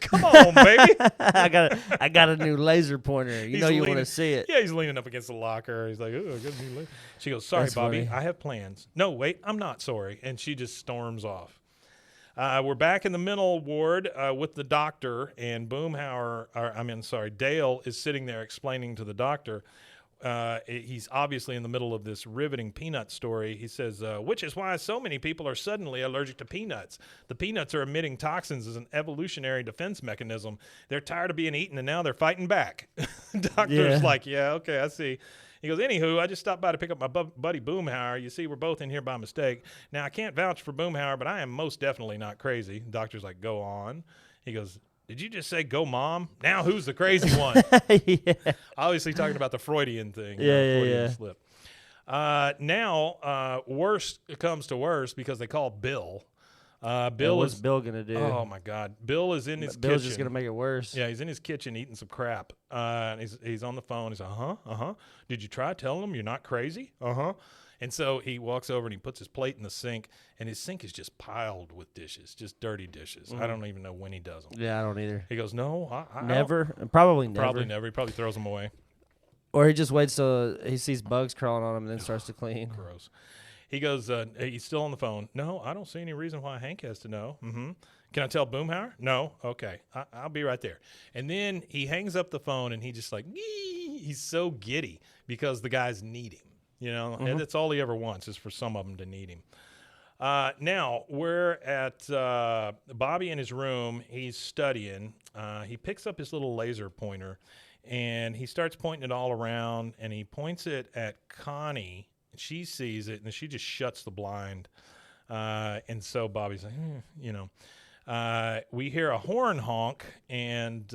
"Come on, baby." I got a new laser pointer. You He's know you want leaning- to see it. Yeah, he's leaning up against the locker. He's like, "Oh, I got a new laser." She goes, "Sorry, That's Bobby, funny. I have plans." "No, wait, I'm not sorry." And she just storms off. We're back in the mental ward with the doctor, and Dale is sitting there explaining to the doctor. He's obviously in the middle of this riveting peanut story. He says, "Which is why so many people are suddenly allergic to peanuts. The peanuts are emitting toxins as an evolutionary defense mechanism. They're tired of being eaten, and now they're fighting back." Doctor's Yeah. like, "Yeah, okay, I see." He goes, "Anywho, I just stopped by to pick up my buddy Boomhauer. You see, we're both in here by mistake. Now, I can't vouch for Boomhauer, but I am most definitely not crazy." The doctor's like, "Go on." He goes, "Did you just say go mom? Now who's the crazy one?" Yeah. Obviously talking about the Freudian thing. Yeah, Freudian yeah. slip. Now, worse comes to worse because they call Bill. Bill What's is, Bill gonna do? oh my God. Bill is in his Bill's kitchen. just gonna make it worse. Yeah, he's in his kitchen eating some crap. And he's on the phone. He's like, uh-huh. "Did you try telling him you're not crazy?" "Uh-huh." And so he walks over and he puts his plate in the sink, and his sink is just piled with dishes, just dirty dishes. I don't even know when he does them. Yeah, I don't either. He goes, "No, I don't." Never. Probably never. Probably never. He probably throws them away. Or he just waits till he sees bugs crawling on him and then starts to clean. Gross. He goes, he's still on the phone. No, I don't see any reason why Hank has to know. Mm-hmm. Can I tell Boomhauer? No? Okay. I'll be right there. And then he hangs up the phone and he just like, he's so giddy because the guys need him. You know, and that's all he ever wants is for some of them to need him. Now, we're at Bobby in his room. He's studying. He picks up his little laser pointer, and he starts pointing it all around, and he points it at Connie. She sees it, and she just shuts the blind. And so Bobby's like, you know. We hear a horn honk, and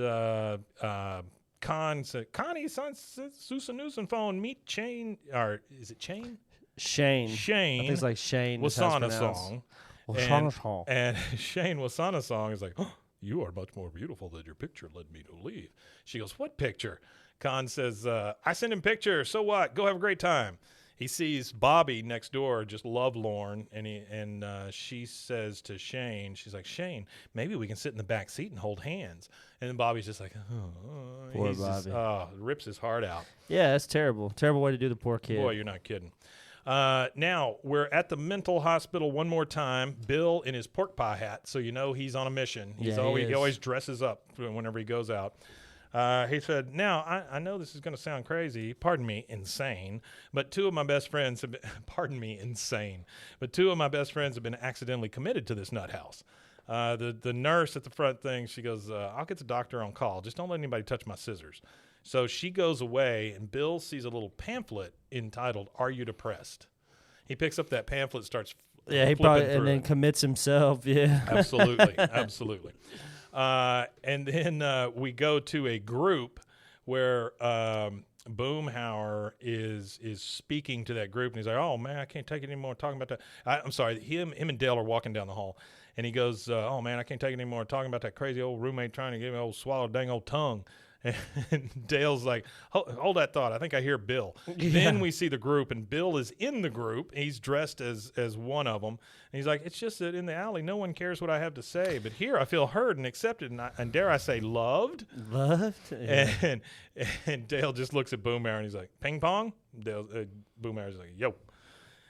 Con said, Connie, son, Susan phone, meet Shane, or is it Shane? Shane. Shane. I think it's like Shane. is how it's Wasana pronounced. song. Wasana song. And Shane Wasana song is like, oh, you are much more beautiful than your picture led me to believe. She goes, what picture? Con says, I sent him picture. So what? Go have a great time. He sees Bobby next door, just lovelorn, and she says to Shane, she's like, Shane, maybe we can sit in the back seat and hold hands. And then Bobby's just like, oh, Poor he's just, Bobby. rips his heart out. Yeah, that's terrible. Terrible way to do the poor kid. Boy, you're not kidding. Now, we're at the mental hospital one more time. Bill in his pork pie hat, so you know he's on a mission. He always dresses up whenever he goes out. He said, now, I know this is going to sound crazy, pardon me, insane, but two of my best friends have been, pardon me, insane, but two of my best friends have been accidentally committed to this nut house. The nurse at the front thing, she goes, I'll get the doctor on call. Just don't let anybody touch my scissors. So she goes away, and Bill sees a little pamphlet entitled, Are You Depressed? He picks up that pamphlet, starts Yeah, he flipping probably through and then it. commits himself. Yeah, Absolutely, absolutely. And then we go to a group where Boomhauer is speaking to that group, and he's like, "Oh man, I can't take it anymore talking about that." I'm sorry, him and Dale are walking down the hall, and he goes, "Oh man, I can't take it anymore talking about that crazy old roommate trying to give me old swallow dang old tongue." And Dale's like, hold that thought. I think I hear Bill. Yeah. Then we see the group, and Bill is in the group. He's dressed as one of them. And he's like, it's just that in the alley, no one cares what I have to say. But here I feel heard and accepted, and dare I say loved. loved. Yeah. And Dale just looks at Boomhauer, and he's like, ping pong? Boomhauer's like, yo.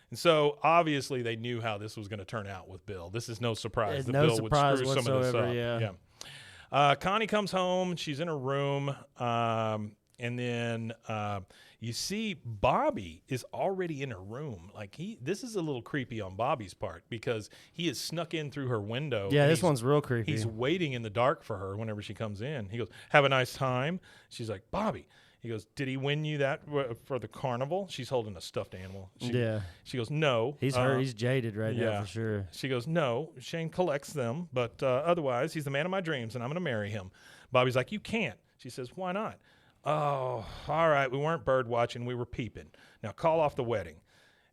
And so obviously they knew how this was going to turn out with Bill. This is no surprise that No Bill surprise would screw some of this whatsoever, up. yeah. Connie comes home. She's in her room. And then you see Bobby is already in her room. Like this is a little creepy on Bobby's part because he has snuck in through her window. Yeah, and this one's real creepy. He's waiting in the dark for her whenever she comes in. He goes, have a nice time. She's like, Bobby. He goes, did he win you that for the carnival? She's holding a stuffed animal. Yeah. She goes, no. He's hurt. He's jaded right now for sure. She goes, no, Shane collects them, but otherwise he's the man of my dreams and I'm going to marry him. Bobby's like, you can't. She says, why not? Oh, all right. We weren't bird watching. We were peeping. Now call off the wedding.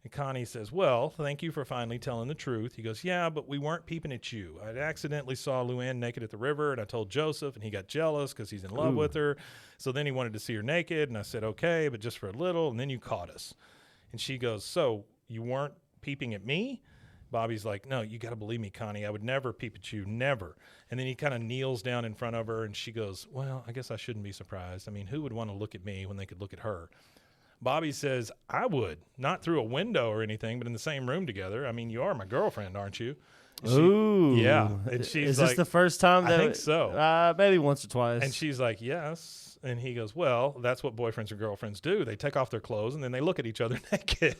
And Connie says, well, thank you for finally telling the truth. He goes, yeah, but we weren't peeping at you. I accidentally saw Luanne naked at the river, and I told Joseph, and he got jealous because he's in love with her. So then he wanted to see her naked, and I said, okay, but just for a little, and then you caught us. And she goes, so you weren't peeping at me? Bobby's like, no, you got to believe me, Connie. I would never peep at you, never. And then he kind of kneels down in front of her, and she goes, well, I guess I shouldn't be surprised. I mean, who would want to look at me when they could look at her? Bobby says, I would, not through a window or anything, but in the same room together. I mean, you are my girlfriend, aren't you? Ooh. Yeah. And she's Is like, this the first time that I think so. Maybe once or twice. And she's like, yes. And he goes, well, that's what boyfriends or girlfriends do. They take off their clothes and then they look at each other naked.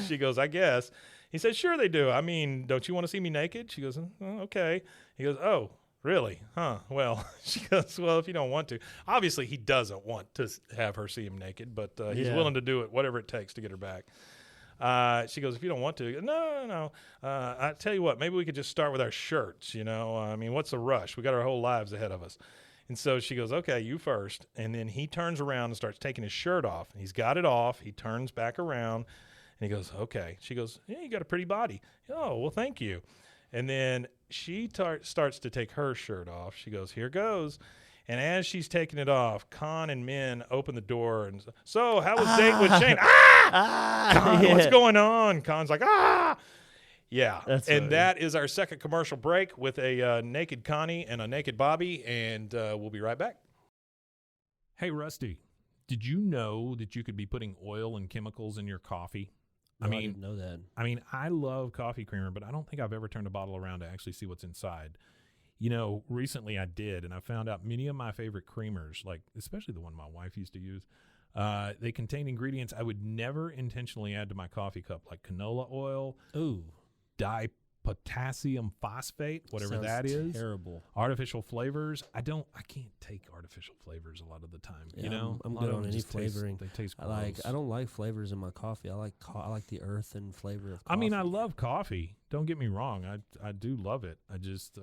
She goes, I guess. He says, sure they do. I mean, don't you want to see me naked? She goes, oh, okay. He goes, oh, really? Huh. Well, she goes, well, if you don't want to. Obviously, he doesn't want to have her see him naked, but he's willing to do it, whatever it takes to get her back. She goes, if you don't want to. No. I tell you what, maybe we could just start with our shirts, you know. I mean, what's the rush? We got our whole lives ahead of us. And so she goes, okay, you first. And then he turns around and starts taking his shirt off. And he's got it off. He turns back around, and he goes, okay. She goes, yeah, you got a pretty body. Oh, well, thank you. And then she starts to take her shirt off. She goes, here goes. And as she's taking it off, Con and Min open the door. And so how was date with Shane? Con, yeah. what's going on? Con's like, Yeah. That's and funny. that is our second commercial break with a naked Connie and a naked Bobby. And we'll be right back. Hey, Rusty, did you know that you could be putting oil and chemicals in your coffee? No, I didn't know that. I mean, I love coffee creamer, but I don't think I've ever turned a bottle around to actually see what's inside. You know, recently I did, and I found out many of my favorite creamers, like especially the one my wife used to use, they contain ingredients I would never intentionally add to my coffee cup, like canola oil, Ooh, dipotassium phosphate, whatever sounds that is, terrible. artificial flavors. I can't take artificial flavors a lot of the time. Yeah, you know, I'm A lot good of on them any just taste- flavoring. they taste gross. I don't like flavors in my coffee. I like the earth and flavor of coffee. I mean, I love coffee. Don't get me wrong. I do love it. I just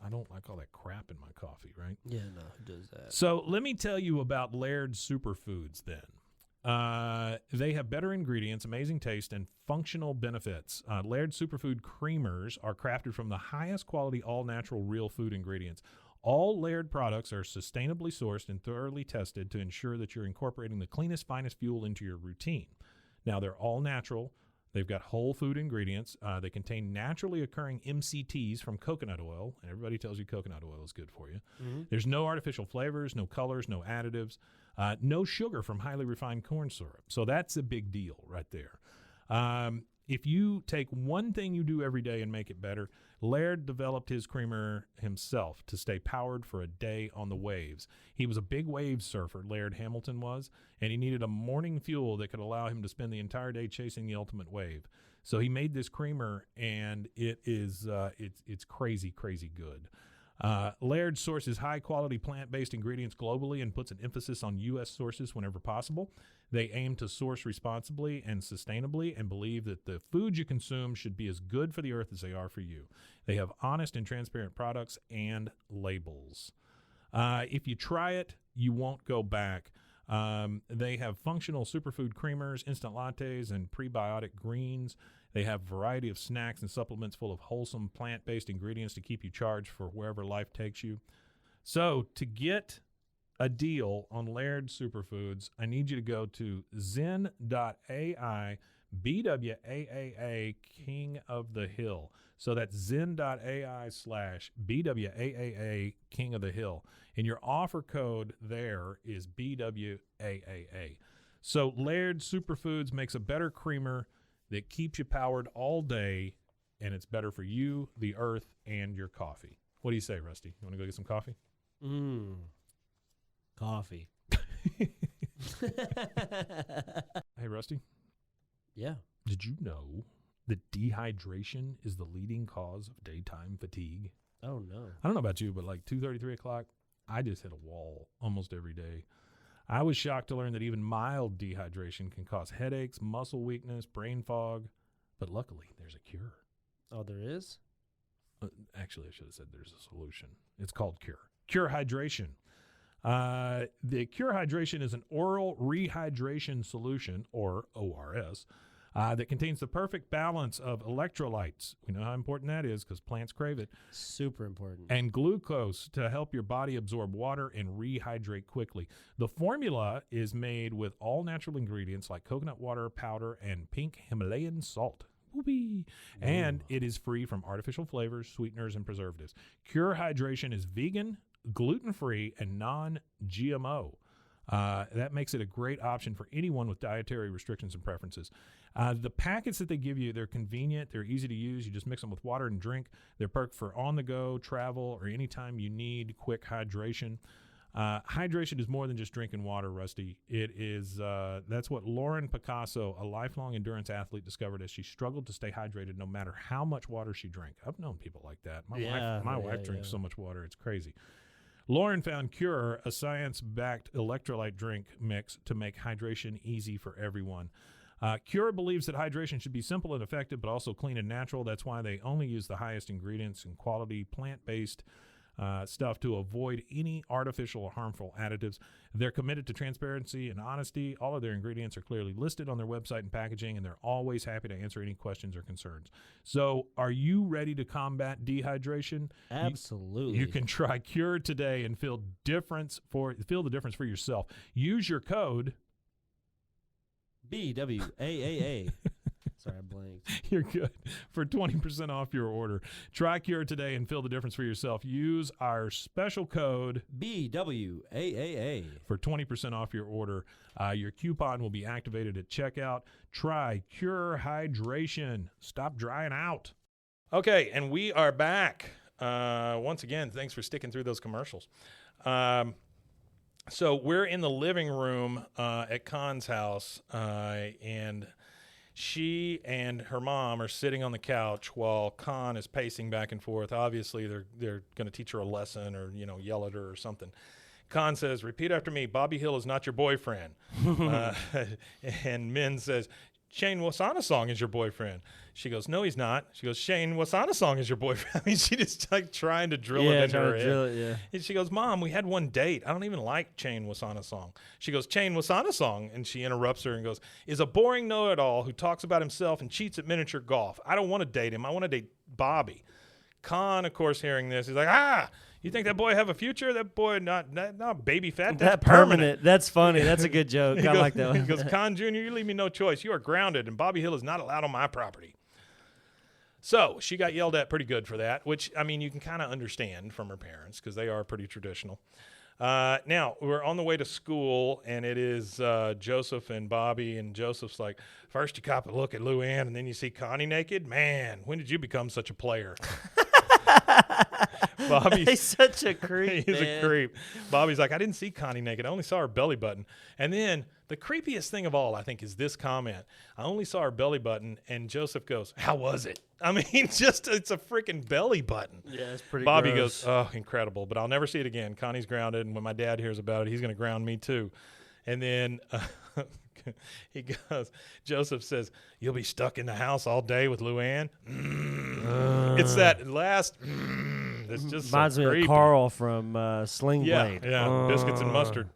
I don't like all that crap in my coffee, right? Yeah, no, who does that? So let me tell you about Laird Superfoods then. They have better ingredients, amazing taste, and functional benefits. Laird Superfood creamers are crafted from the highest quality, all-natural, real food ingredients. All Laird products are sustainably sourced and thoroughly tested to ensure that you're incorporating the cleanest, finest fuel into your routine. Now, they're all natural. They've got whole food ingredients. They contain naturally occurring MCTs from coconut oil, and everybody tells you coconut oil is good for you. Mm-hmm. There's no artificial flavors, no colors, no additives, no sugar from highly refined corn syrup. So that's a big deal right there. If you take one thing you do every day and make it better, Laird developed his creamer himself to stay powered for a day on the waves. He was a big wave surfer, Laird Hamilton was, and he needed a morning fuel that could allow him to spend the entire day chasing the ultimate wave. So he made this creamer, and it is it's crazy, crazy good. Laird sources high-quality plant-based ingredients globally and puts an emphasis on U.S. sources whenever possible. They aim to source responsibly and sustainably and believe that the foods you consume should be as good for the earth as they are for you. They have honest and transparent products and labels. If you try it, you won't go back. They have functional superfood creamers, instant lattes, and prebiotic greens. They have a variety of snacks and supplements full of wholesome plant-based ingredients to keep you charged for wherever life takes you. So to get a deal on Laird Superfoods, I need you to go to zen.ai BWAAA King of the Hill. So that's zen.ai/BWAAA King of the Hill. And your offer code there is BWAAA. So Laird Superfoods makes a better creamer that keeps you powered all day, and it's better for you, the earth, and your coffee. What do you say, Rusty? You want to go get some coffee? Coffee. Hey, Rusty, Yeah. did you know that dehydration is the leading cause of daytime fatigue? Oh no. I don't know about you, but like 2:30, 3 o'clock, I just hit a wall almost every day. I was shocked to learn that even mild dehydration can cause headaches, muscle weakness, brain fog, but luckily there's a cure. Oh, there is? Actually, I should have said there's a solution. It's called Cure. Cure Hydration. The Cure Hydration is an oral rehydration solution, or ORS, that contains the perfect balance of electrolytes. We know how important that is because plants crave it. Super important. And glucose to help your body absorb water and rehydrate quickly. The formula is made with all natural ingredients like coconut water, powder, and pink Himalayan salt. Whoopee. And it is free from artificial flavors, sweeteners, and preservatives. Cure Hydration is vegan, gluten-free, and non-GMO. That makes it a great option for anyone with dietary restrictions and preferences. The packets that they give you, they're convenient. They're easy to use. You just mix them with water and drink. They're perfect for on-the-go, travel, or anytime you need quick hydration. Hydration is more than just drinking water, Rusty. It is, that's what Lauren Picasso, a lifelong endurance athlete, discovered as she struggled to stay hydrated no matter how much water she drank. I've known people like that. My wife drinks so much water, it's crazy. Lauren found Cure, a science-backed electrolyte drink mix to make hydration easy for everyone. Cure believes that hydration should be simple and effective, but also clean and natural. That's why they only use the highest ingredients and quality plant-based stuff to avoid any artificial or harmful additives. They're committed to transparency and honesty. All of their ingredients are clearly listed on their website and packaging, and they're always happy to answer any questions or concerns. So are you ready to combat dehydration? Absolutely. You can try Cure today and feel the difference for yourself. Use your code BWAAA. Sorry, I blanked. You're good. For 20% off your order. Try Cure today and feel the difference for yourself. Use our special code BWAAA. for 20% off your order. Your coupon will be activated at checkout. Try Cure Hydration. Stop drying out. Okay, and we are back. Once again, thanks for sticking through those commercials. So we're in the living room at Con's house, and she and her mom are sitting on the couch while Con is pacing back and forth. Obviously, they're going to teach her a lesson or, yell at her or something. Con says, "Repeat after me, Bobby Hill is not your boyfriend." And Min says, "Shane Wasana is your boyfriend." She goes, "No, he's not." She goes, "Shane Wasana is your boyfriend." I mean, she just like trying to drill it into her head. And she goes, "Mom, we had one date. I don't even like Chain Wasana. She goes, "Chain Wasana," and she interrupts her and goes, "Is a boring know-it-all who talks about himself and cheats at miniature golf. I don't want to date him. I want to date Bobby." Con, of course, hearing this, he's like, you think that boy have a future? That boy not baby fat. That's permanent. That's funny. That's a good joke. I like that one. He goes, "Con Jr., you leave me no choice. You are grounded, and Bobby Hill is not allowed on my property." So she got yelled at pretty good for that, which, I mean, you can kind of understand from her parents because they are pretty traditional. Now, we're on the way to school, and it is Joseph and Bobby, and Joseph's like, "First you cop a look at Luanne, and then you see Connie naked? Man, when did you become such a player?" He's such a creep. He's a creep. Bobby's like, "I didn't see Connie naked. I only saw her belly button." And then the creepiest thing of all, I think, is this comment. "I only saw her belly button," and Joseph goes, "How was it?" I mean, it's a freaking belly button. Yeah, it's pretty Bobby gross. goes, "Oh, incredible, but I'll never see it again. Connie's grounded, and when my dad hears about it, he's going to ground me too." And then he goes, Joseph says, "You'll be stuck in the house all day with Luanne." It's that last, it's just reminds so me creepy. of Carl from Sling Blade. Yeah, biscuits and mustard.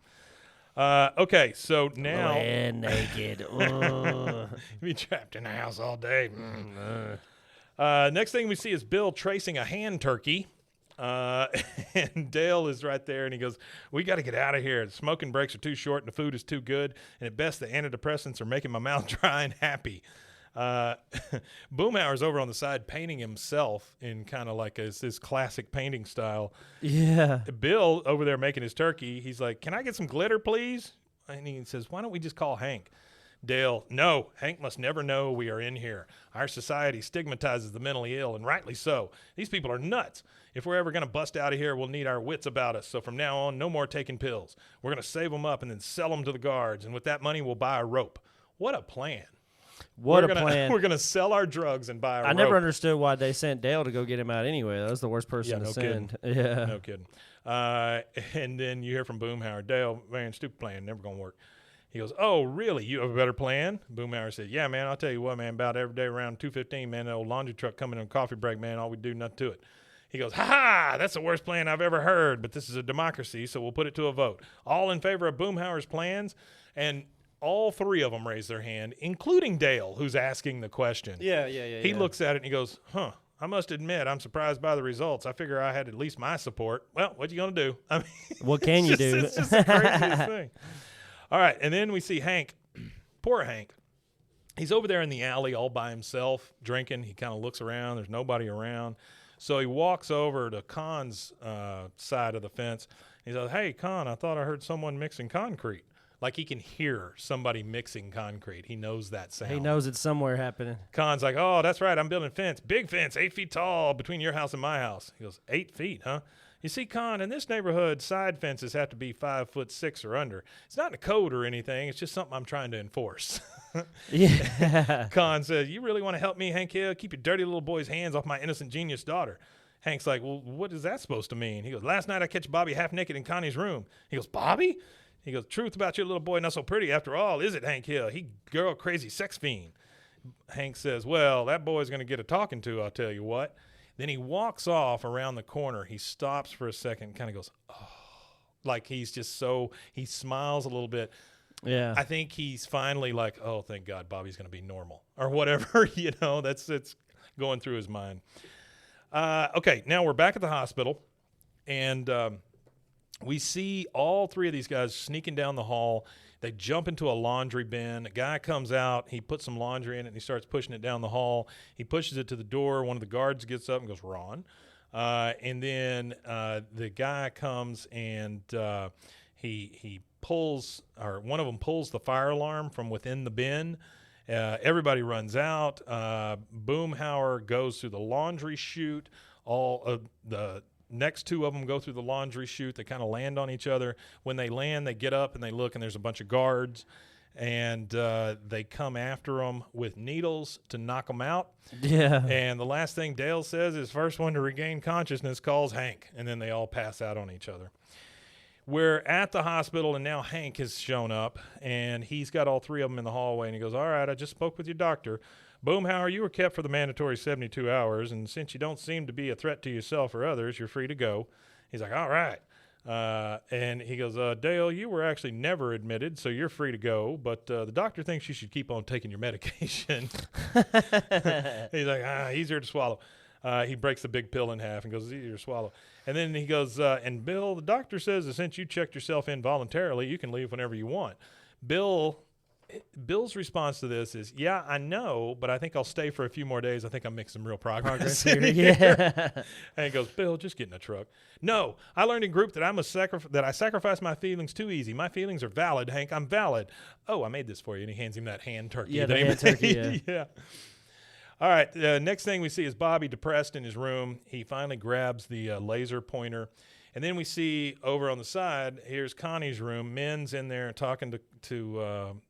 Okay, so now Luanne naked. be trapped in the house all day. Next thing we see is Bill tracing a hand turkey. And Dale is right there, and he goes, "We got to get out of here. The smoking breaks are too short, and the food is too good, and at best the antidepressants are making my mouth dry and happy." Boomhauer's over on the side painting himself in kind of like his classic painting style. Yeah. Bill over there making his turkey, he's like, "Can I get some glitter, please?" And he says, "Why don't we just call Hank?" Dale, "No, Hank must never know we are in here. Our society stigmatizes the mentally ill, and rightly so. These people are nuts. If we're ever going to bust out of here, we'll need our wits about us. So from now on, no more taking pills. We're going to save them up and then sell them to the guards, and with that money, we'll buy a rope." What a plan. What a plan. We're going to sell our drugs and buy a rope. I never understood why they sent Dale to go get him out anyway. That was the worst person to send. Yeah. No kidding. And then you hear from Boomhauer, "Dale, man, stupid plan, never going to work." He goes, "Oh, really? You have a better plan?" Boomhauer said, "Yeah, man, I'll tell you what, man, about every day around 2:15, man, the old laundry truck coming on coffee break, man, all we do, nothing to it." He goes, "Ha-ha, that's the worst plan I've ever heard, but this is a democracy, so we'll put it to a vote. All in favor of Boomhauer's plans?" And all three of them raise their hand, including Dale, who's asking the question. Yeah. He looks at it and he goes, I must admit, I'm surprised by the results. I figure I had at least my support. Well, what you going to do? I mean, What can you do? It's just the craziest thing. All right, and then we see Hank. Poor Hank. He's over there in the alley all by himself drinking. He kind of looks around. There's nobody around. So he walks over to Con's side of the fence. He says, "Hey, Con, I thought I heard someone mixing concrete." Like he can hear somebody mixing concrete. He knows that sound. He knows it's somewhere happening. Con's like, "Oh, that's right. I'm building a fence. Big fence, 8 feet tall between your house and my house." He goes, 8 feet, huh? "You see, Con, in this neighborhood, side fences have to be 5'6" or under. It's not in the code or anything. It's just something I'm trying to enforce." Yeah. Con says, "You really want to help me, Hank Hill? Keep your dirty little boy's hands off my innocent genius daughter." Hank's like, "Well, what is that supposed to mean?" He goes, "Last night I catch Bobby half naked in Connie's room." He goes, "Bobby?" He goes, "Truth about your little boy not so pretty after all, is it, Hank Hill? He girl crazy sex fiend." Hank says, "Well, that boy's going to get a talking to, I'll tell you what." Then he walks off around the corner. He stops for a second, kind of goes, "Oh," like he's just he smiles a little bit. Yeah. I think he's finally like, "Oh, thank God, Bobby's going to be normal," or whatever, it's going through his mind. Okay, now we're back at the hospital, and we see all three of these guys sneaking down the hall. They jump into a laundry bin. A guy comes out. He puts some laundry in it, and he starts pushing it down the hall. He pushes it to the door. One of the guards gets up and goes, Ron. And then the guy comes and he pulls, or one of them pulls the fire alarm from within the bin. Everybody runs out. Boomhauer goes through the laundry chute. All of the next two of them go through the laundry chute. They kind of land on each other. When they land, they get up and they look, and there's a bunch of guards. And they come after them with needles to knock them out. Yeah. And the last thing Dale says is, first one to regain consciousness calls Hank. And then they all pass out on each other. We're at the hospital, and now Hank has shown up, and he's got all three of them in the hallway. And he goes, all right, I just spoke with your doctor. Boomhauer, you were kept for the mandatory 72 hours, and since you don't seem to be a threat to yourself or others, you're free to go. He's like, all right. And he goes, Dale, you were actually never admitted, so you're free to go, but the doctor thinks you should keep on taking your medication. He's like, easier to swallow. He breaks the big pill in half and goes, it's easier to swallow. And then he goes, and Bill, the doctor says that since you checked yourself in voluntarily, you can leave whenever you want. Bill's response to this is, yeah, I know, but I think I'll stay for a few more days. I think I'm making some real progress here. here. Yeah. And he goes, Bill, just get in a truck. No, I learned in group that I sacrifice my feelings too easy. My feelings are valid, Hank. I'm valid. Oh, I made this for you. And he hands him that hand turkey. Yeah, that the he hand turkey, made. yeah. Yeah. All right, next thing we see is Bobby depressed in his room. He finally grabs the laser pointer. And then we see over on the side, here's Connie's room. Min's in there talking to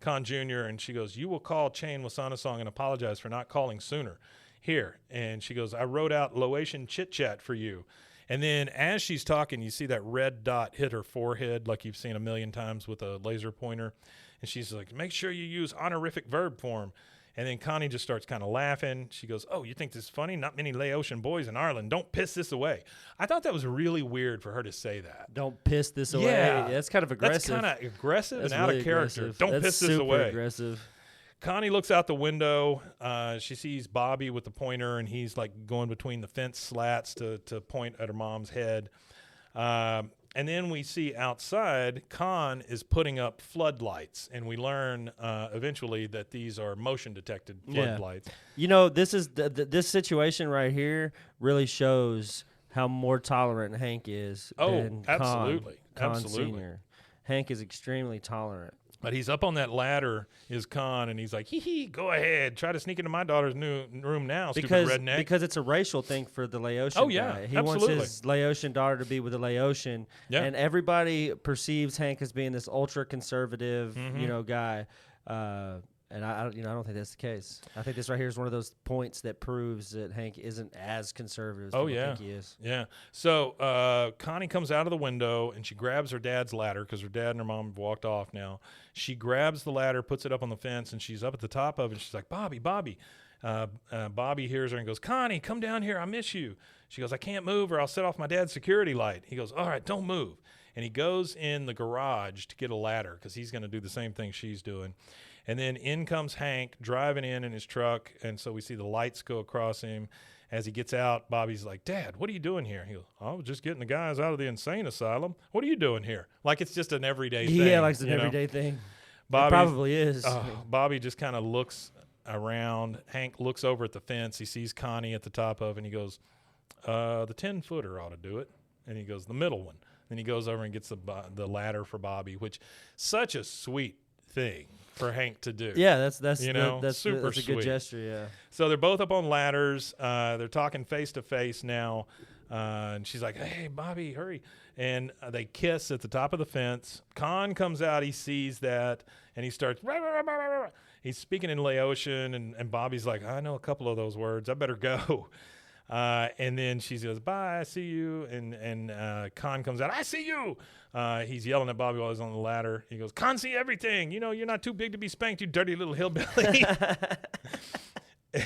Con Jr., and she goes, you will call Chain Wasanasong and apologize for not calling sooner. Here. And she goes, I wrote out Laotian chit-chat for you. And then as she's talking, you see that red dot hit her forehead like you've seen a million times with a laser pointer. And she's like, make sure you use honorific verb form. And then Connie just starts kind of laughing. She goes, oh, you think this is funny? Not many Laotian boys in Ireland. Don't piss this away. I thought that was really weird for her to say that. Don't piss this away. Yeah. That's kind of aggressive. That's kind of aggressive That's and out really of character. aggressive. Don't That's piss this super away. aggressive. Connie looks out the window. She sees Bobby with the pointer, and he's like going between the fence slats to point at her mom's head. And then we see outside, Con is putting up floodlights, and we learn eventually that these are motion-detected floodlights. You know, this is this situation right here really shows how more tolerant Hank is than absolutely. Con Absolutely. Sr. Hank is extremely tolerant. But he's up on that ladder, is Con, and he's like, hee, go ahead. Try to sneak into my daughter's new room now, stupid redneck. Because it's a racial thing for the Laotian guy. He absolutely. wants his Laotian daughter to be with a Laotian. Yeah. And everybody perceives Hank as being this ultra-conservative, guy. And I don't think that's the case. I think this right here is one of those points that proves that Hank isn't as conservative as people think he is. Yeah. So Connie comes out of the window, and she grabs her dad's ladder because her dad and her mom have walked off now. She grabs the ladder, puts it up on the fence, and she's up at the top of it. And she's like, Bobby. Bobby hears her and goes, Connie, come down here. I miss you. She goes, I can't move or I'll set off my dad's security light. He goes, all right, don't move. And he goes in the garage to get a ladder because he's going to do the same thing she's doing. And then in comes Hank driving in his truck, and so we see the lights go across him. As he gets out, Bobby's like, Dad, what are you doing here? He goes, I was just getting the guys out of the insane asylum. What are you doing here? Like it's just an everyday thing. Yeah, like it's an everyday thing. Bobby, it probably is. Bobby just kind of looks around. Hank looks over at the fence. He sees Connie at the top of it, and he goes, the 10-footer ought to do it. And he goes, the middle one. Then he goes over and gets the ladder for Bobby, which such a sweet thing for Hank to do. Yeah, that's super a sweet. good gesture. Yeah. So they're both up on ladders. They're talking face to face now, and she's like, "Hey, Bobby, hurry!" And they kiss at the top of the fence. Con comes out. He sees that, and he starts. Rah, rah, rah, rah, rah. He's speaking in Laotian, and Bobby's like, "I know a couple of those words. I better go." And then she goes, bye, I see you. And Con comes out, I see you. He's yelling at Bobby while he's on the ladder. He goes, Con, see everything. You know, you're not too big to be spanked, you dirty little hillbilly.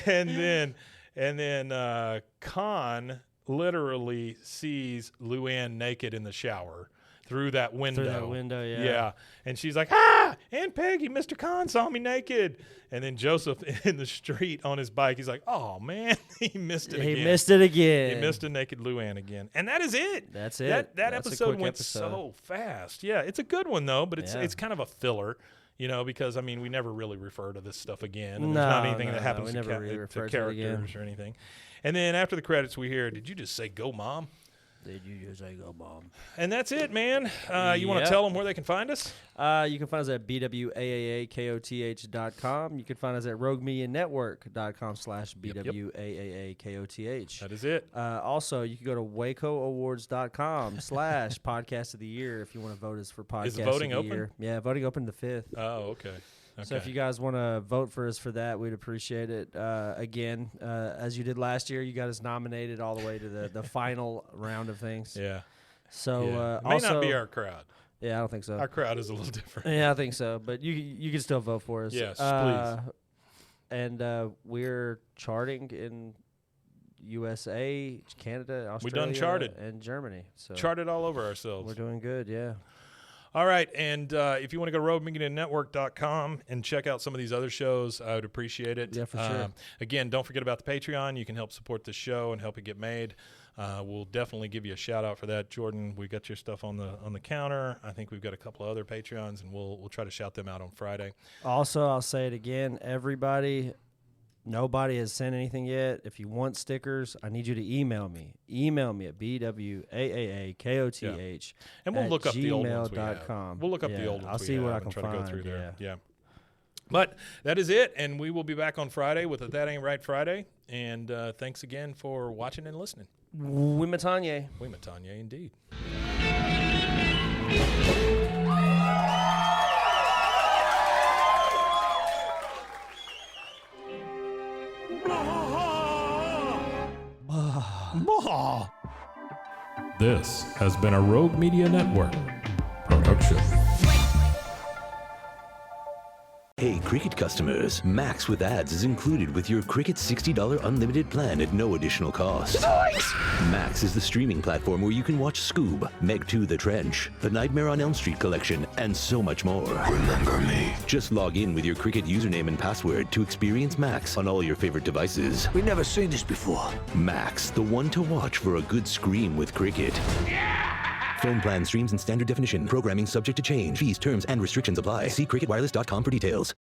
and then Con literally sees Luanne naked in the shower through that window. Through that window, yeah. Yeah. And she's like, Aunt Peggy, Mr. Khan saw me naked. And then Joseph in the street on his bike, he's like, oh, man, he missed it again. He missed it again. He missed a naked Luanne again. And that is it. That's it. That That's a episode quick went episode. so fast. Yeah, it's a good one, though, but Yeah. it's kind of a filler. Because, I mean, we never really refer to this stuff again. And there's not anything that happens we to, never really refer to to it again. characters or anything. And then after the credits, we hear, did you just say go, Mom? Did you just say go, Mom? And that's it, man. You want Yep. to tell them where they can find us? You can find us at bwaaakoth.com. You can find us at roguemedianetwork.com/bwaaakoth. That is it. Also, you can go to wacooawards.com/podcast of the year if you want to vote us for podcast Is voting of the open? year. Yeah, voting open the 5th. Oh, okay. So if you guys want to vote for us for that, we'd appreciate it. Again, as you did last year, you got us nominated all the way to the final round of things. Yeah. So Yeah. uh, May also, not be our crowd. yeah, I don't think so. Our crowd is a little different. Yeah, I think so. But you can still vote for us. Yes, please. And we're charting in USA, Canada, Australia, We done charted. and Germany. So Charted all over ourselves. we're doing good. Yeah. All right, and if you want to go to roguemedianetwork.com and check out some of these other shows, I would appreciate it. Yeah, for sure. Again, don't forget about the Patreon. You can help support the show and help it get made. We'll definitely give you a shout out for that, Jordan. We got your stuff on the counter. I think we've got a couple of other Patreons, and we'll try to shout them out on Friday. Also, I'll say it again. Everybody, nobody has sent anything yet. If you want stickers, I need you to email me. Email me at bwaaakoth And we'll at look up the old ones we have. gmail.com. We'll look up Yeah, the old ones I'll we see have what I and can try find. to go through there. Yeah. Yeah. But that is it, and we will be back on Friday with a That Ain't Right Friday. And thanks again for watching and listening. Wimatanye. We met Tanya, indeed. This has been a Rogue Media Network production. Hey, Cricket customers, Max with ads is included with your Cricket $60 unlimited plan at no additional cost. Max is the streaming platform where you can watch Scoob, Meg 2 The Trench, The Nightmare on Elm Street collection, and so much more. Remember me. Just log in with your Cricket username and password to experience Max on all your favorite devices. We've never seen this before. Max, the one to watch for a good scream with Cricket. Phone plan streams in standard definition. Programming subject to change. Fees, terms, and restrictions apply. See cricketwireless.com for details.